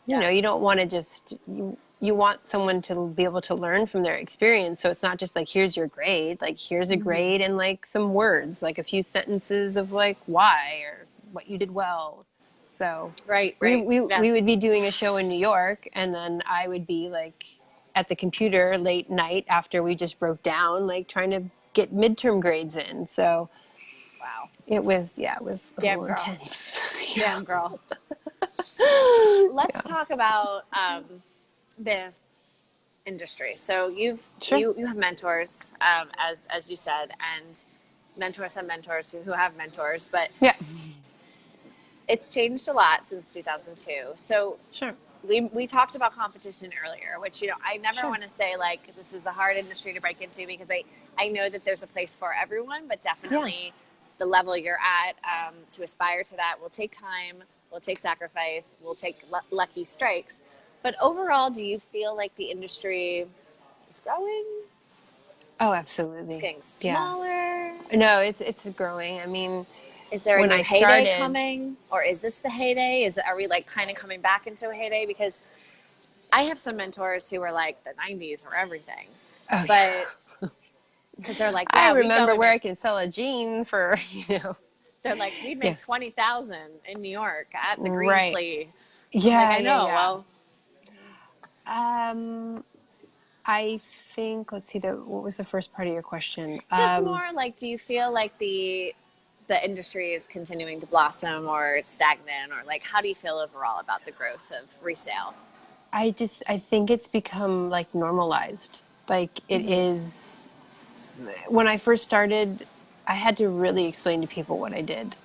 yeah, you don't want to just you want someone to be able to learn from their experience. So it's not just like here's your grade, like here's a grade and like some words, like a few sentences of like why or what you did well. So right, right. Yeah, we would be doing a show in New York, and then I would be like at the computer late night after we just broke down, like trying to get midterm grades in. So wow. it was a Damn little girl. intense. Yeah. Damn girl. Let's Yeah. talk about the industry. So Sure. you have mentors, as you said, and mentors have mentors who have mentors, but Yeah. it's changed a lot since 2002. So Sure. we talked about competition earlier, which I never Sure. want to say like this is a hard industry to break into because I know that there's a place for everyone, but Yeah. definitely the level you're at to aspire to that will take time, will take sacrifice, will take lucky strikes. But overall, do you feel like the industry is growing? Oh, It's absolutely. getting Yeah. smaller. No, it's growing. I mean, Is there a when new I heyday started, coming, or is this the heyday? Are we like kind of coming back into a heyday? Because I have some mentors who are like the 90s were everything, oh but yeah, because they're like, I yeah, we go remember in where at, I can sell a jean for, they're like, we'd yeah, make 20,000 in New York at the Green right. Flea. I'm like, Yeah, I yeah, know. yeah. Well, Um, I think, let's see, what was the first part of your question? just more like, do you feel like the industry is continuing to blossom, or it's stagnant, or like, how do you feel overall about the growth of resale? I think it's become like normalized. Like it is, when I first started, I had to really explain to people what I did.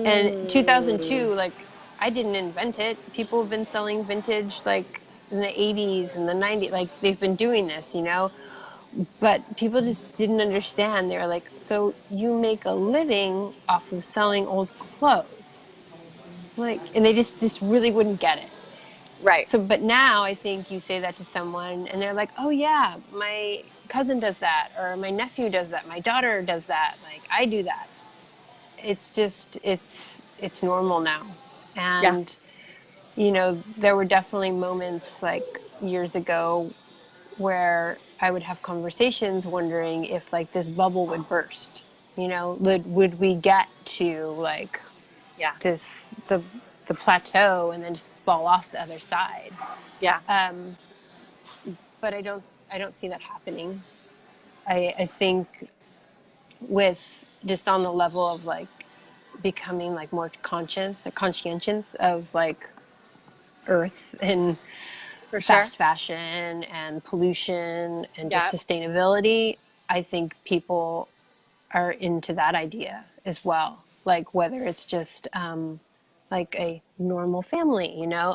And Mm, 2002, like I didn't invent it. People have been selling vintage like in the 80s and the 90s. Like they've been doing this, but people just didn't understand. They were like, so you make a living off of selling old clothes. Like, and they just really wouldn't get it. right. So, but now I think you say that to someone and they're like, oh yeah, my cousin does that, or my nephew does that, my daughter does that, like I do that. It's just, it's normal now. Yeah. And, there were definitely moments like years ago where I would have conversations wondering if like this bubble would burst. Would we get to like Yeah. this the plateau and then just fall off the other side? Yeah. Um, but I don't see that happening. I think with just on the level of like becoming like more conscious or conscientious of like earth and For sure. fast fashion and pollution and just Yeah. sustainability, I think people are into that idea as well. Like whether it's just like a normal family,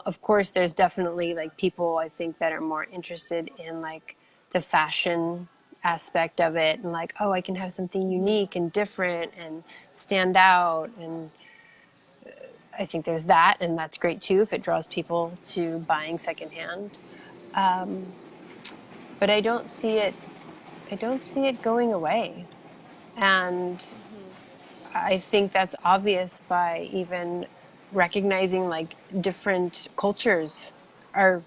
Of course, there's definitely like people I think that are more interested in like the fashion aspect of it and like, oh, I can have something unique and different and stand out. And I think there's that, and that's great too if it draws people to buying secondhand. Um, but I don't see it going away. And I think that's obvious by even recognizing like different cultures are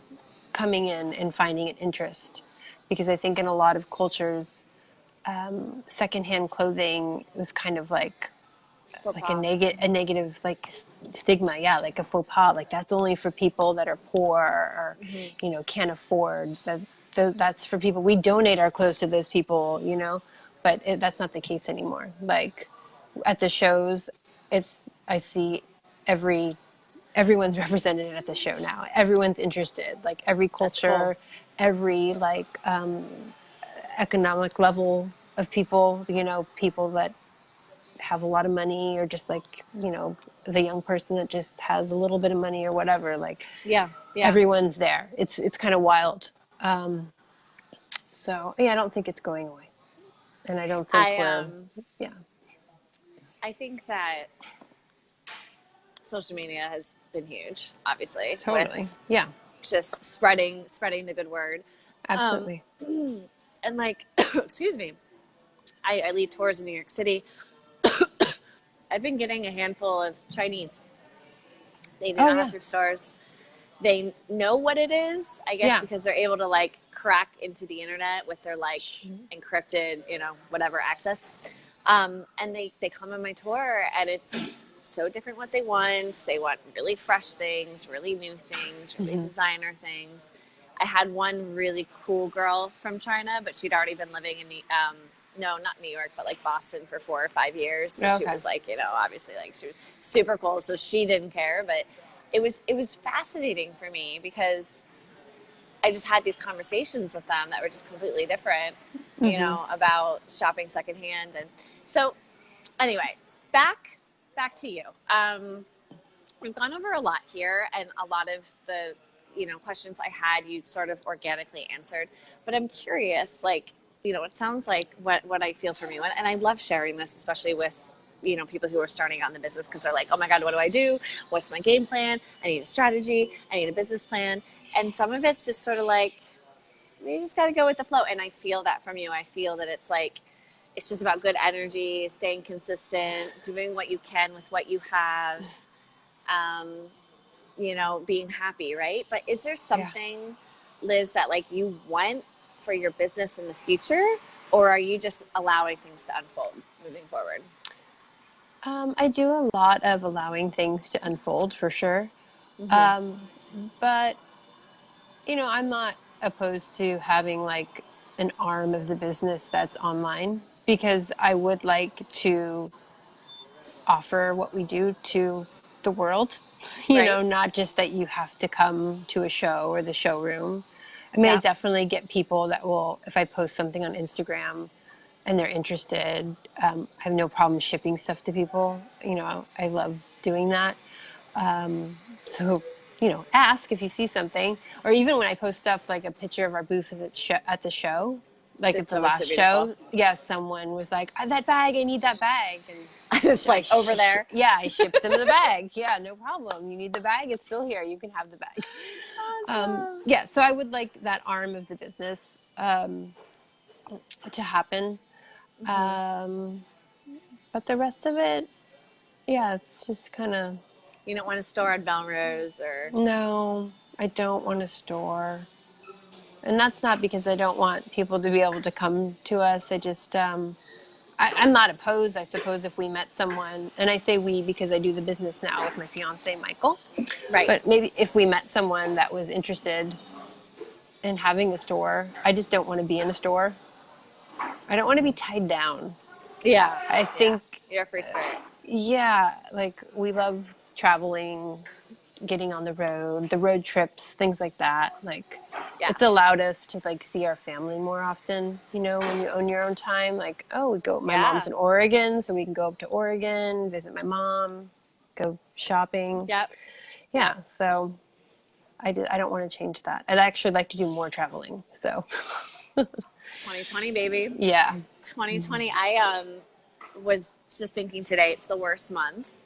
coming in and finding an interest. Because I think in a lot of cultures, secondhand clothing was kind of Faux like pas. a negative like stigma, yeah, like a faux pas, like that's only for people that are poor or can't afford that's for people, we donate our clothes to those people, but that's not the case anymore. Like at the shows, it's I see every everyone's represented at the show now, everyone's interested, like every That's cool. culture, every like economic level of people, people that have a lot of money or just like the young person that just has a little bit of money or whatever, like Yeah. Yeah. everyone's there. It's kind of wild. So yeah, I don't think it's going away, and I don't think I we're um yeah. I think that social media has been huge, obviously, Totally. with Yeah, just spreading the good word. Um, absolutely. and like, excuse me, I lead tours in New York City. I've been getting a handful of Chinese. They do Oh, not have yeah. thrift stores. They know what it is, I guess, Yeah. because they're able to like crack into the internet with their like encrypted, whatever access. And they come on my tour, and it's so different what they want. They want really fresh things, really new things, really designer things. I had one really cool girl from China, but she'd already been living in no, not New York, but like Boston for 4 or 5 years. So she Okay. was like, obviously like she was super cool. So she didn't care, but it was fascinating for me because I just had these conversations with them that were just completely different, about shopping secondhand. And so anyway, back to you. We've gone over a lot here, and a lot of the questions I had you sort of organically answered. But I'm curious, like, it sounds like what I feel from you, and I love sharing this, especially with people who are starting out in the business, because they're like, oh my god, what do I do? What's my game plan? I need a strategy. I need a business plan. And some of it's just sort of like, you just got to go with the flow. And I feel that from you. I feel that it's like, it's just about good energy, staying consistent, doing what you can with what you have, um, being happy, right? But is there Yeah. something, Liz, that like you want for your business in the future, or are you just allowing things to unfold moving forward? I do a lot of allowing things to unfold for sure. But, I'm not opposed to having like an arm of the business that's online, because I would like to offer what we do to the world. Right. Not just that you have to come to a show or the showroom. I mean, I Yeah. definitely get people that will, if I post something on Instagram and they're interested, I have no problem shipping stuff to people. I love doing that. So, ask if you see something, or even when I post stuff like a picture of our booth at the show, like at It's the always so last beautiful. show. Yeah, someone was like, "That bag, I need that bag," and It's like over there. I shipped them the bag. Yeah, no problem. You need the bag? It's still here. You can have the bag. Awesome. Yeah, so I would like that arm of the business to happen. Um, but the rest of it, yeah, it's just kind of, You don't want to store on Melrose or no, I don't want a store. And that's not because I don't want people to be able to come to us. I just, I'm not opposed, I suppose, if we met someone, and I say we because I do the business now with my fiance, Michael. right. But maybe if we met someone that was interested in having a store, I just don't want to be in a store. I don't want to be tied down. Yeah. I Yeah. think, You're a free spirit. yeah, like we love traveling, getting on the road trips, things like that. Like Yeah. it's allowed us to like see our family more often, when you own your own time. Like, oh, my mom's Yeah. in Oregon, so we can go up to Oregon, visit my mom, go shopping. Yep. Yep. Yeah, so I don't want to change that. I'd actually like to do more traveling. So 2020, baby. yeah. 2020. I was just thinking today, it's the worst month,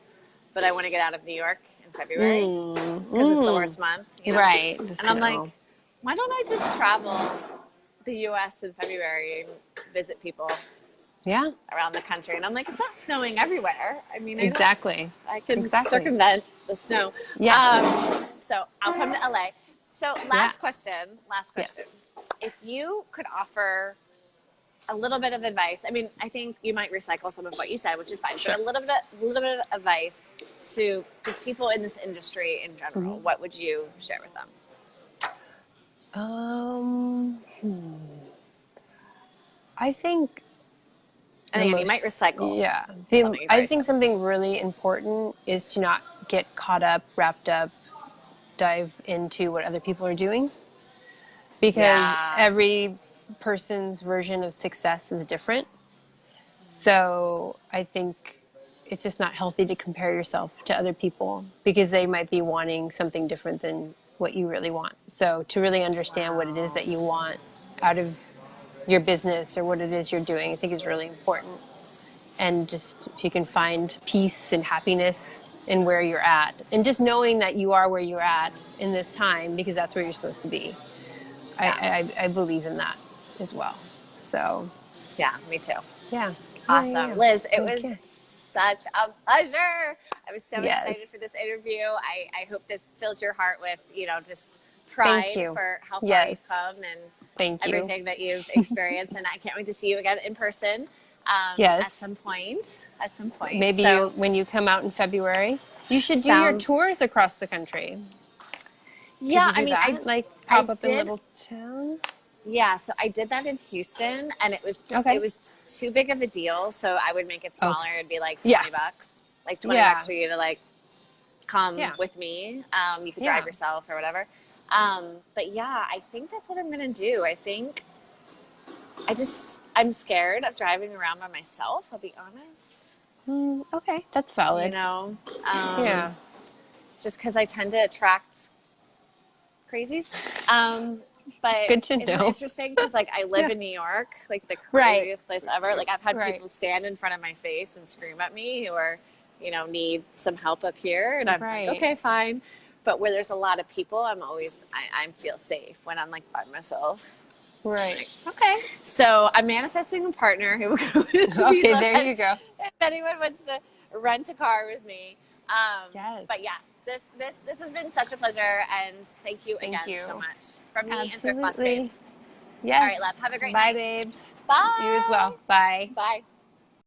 but I want to get out of New York in February because it's the worst month, Right, the And I'm like, snow. why don't I just travel the U.S. in February and visit people Yeah, around the country? And I'm like, it's not snowing everywhere. I mean, exactly. I can Exactly. circumvent the snow. Yeah. So I'll come to LA. So Yeah. last Yeah. question. If you could offer a little bit of advice, I mean, I think you might recycle some of what you said, which is fine, Sure. but a little bit of advice to just people in this industry in general, what would you share with them? Um, I think And the again, you might most, recycle yeah, something you've I already think said. something really important is to not get caught up, wrapped up, dive into what other people are doing, because Yeah. every person's version of success is different. So I think it's just not healthy to compare yourself to other people, because they might be wanting something different than what you really want. So to really understand what it is Wow. that you want out of your business or what it is you're doing, I think is really important. And just if you can find peace and happiness and where you're at. And just knowing that you are where you're at in this time, because that's where you're supposed to be. Yeah. I believe in that as well. So, Yeah, me too. yeah. Yeah, yeah, Awesome. yeah. Liz, it was Okay. such a pleasure. I was so Yes. excited for this interview. I hope this fills your heart with, just Thank pride you. for how far Yes. you've come and Thank you. everything that you've experienced. And I can't wait to see you again in person at Yes. some point. At some point. Maybe So, when you come out in February, you should do your sounds, tours across the country. Could yeah, you I do mean, that? Like I pop up in did. little towns? Yeah, so I did that in Houston, and it Okay. was too big of a deal. So I would make it Oh, smaller. It'd be like yeah. $20, like $20 Yeah. for you to like come Yeah. with me. You could drive Yeah. yourself or whatever. But yeah, I think that's what I'm gonna do. I think I'm scared of driving around by myself. I'll be honest. Okay. That's You valid. know, Yeah. just because I tend to attract crazies. But Good to isn't it know. interesting? Because like I live Yeah. in New York, like the Right. craziest place ever. Like I've had Right. people stand in front of my face and scream at me who are, need some help up here, and I'm like, Right. okay, fine. But where there's a lot of people, I feel safe when I'm like by myself. Right. Okay. So I'm manifesting a partner who will go with me. Okay, So there you go. if anyone wants to rent a car with me. Yes. But yes, this has been such a pleasure, and thank you Thank again you. so much from me and Thrift Boss Absolutely. Babes. Yes. All right, love. Have a great Bye, night. babes. You as Bye. well. Bye. Bye.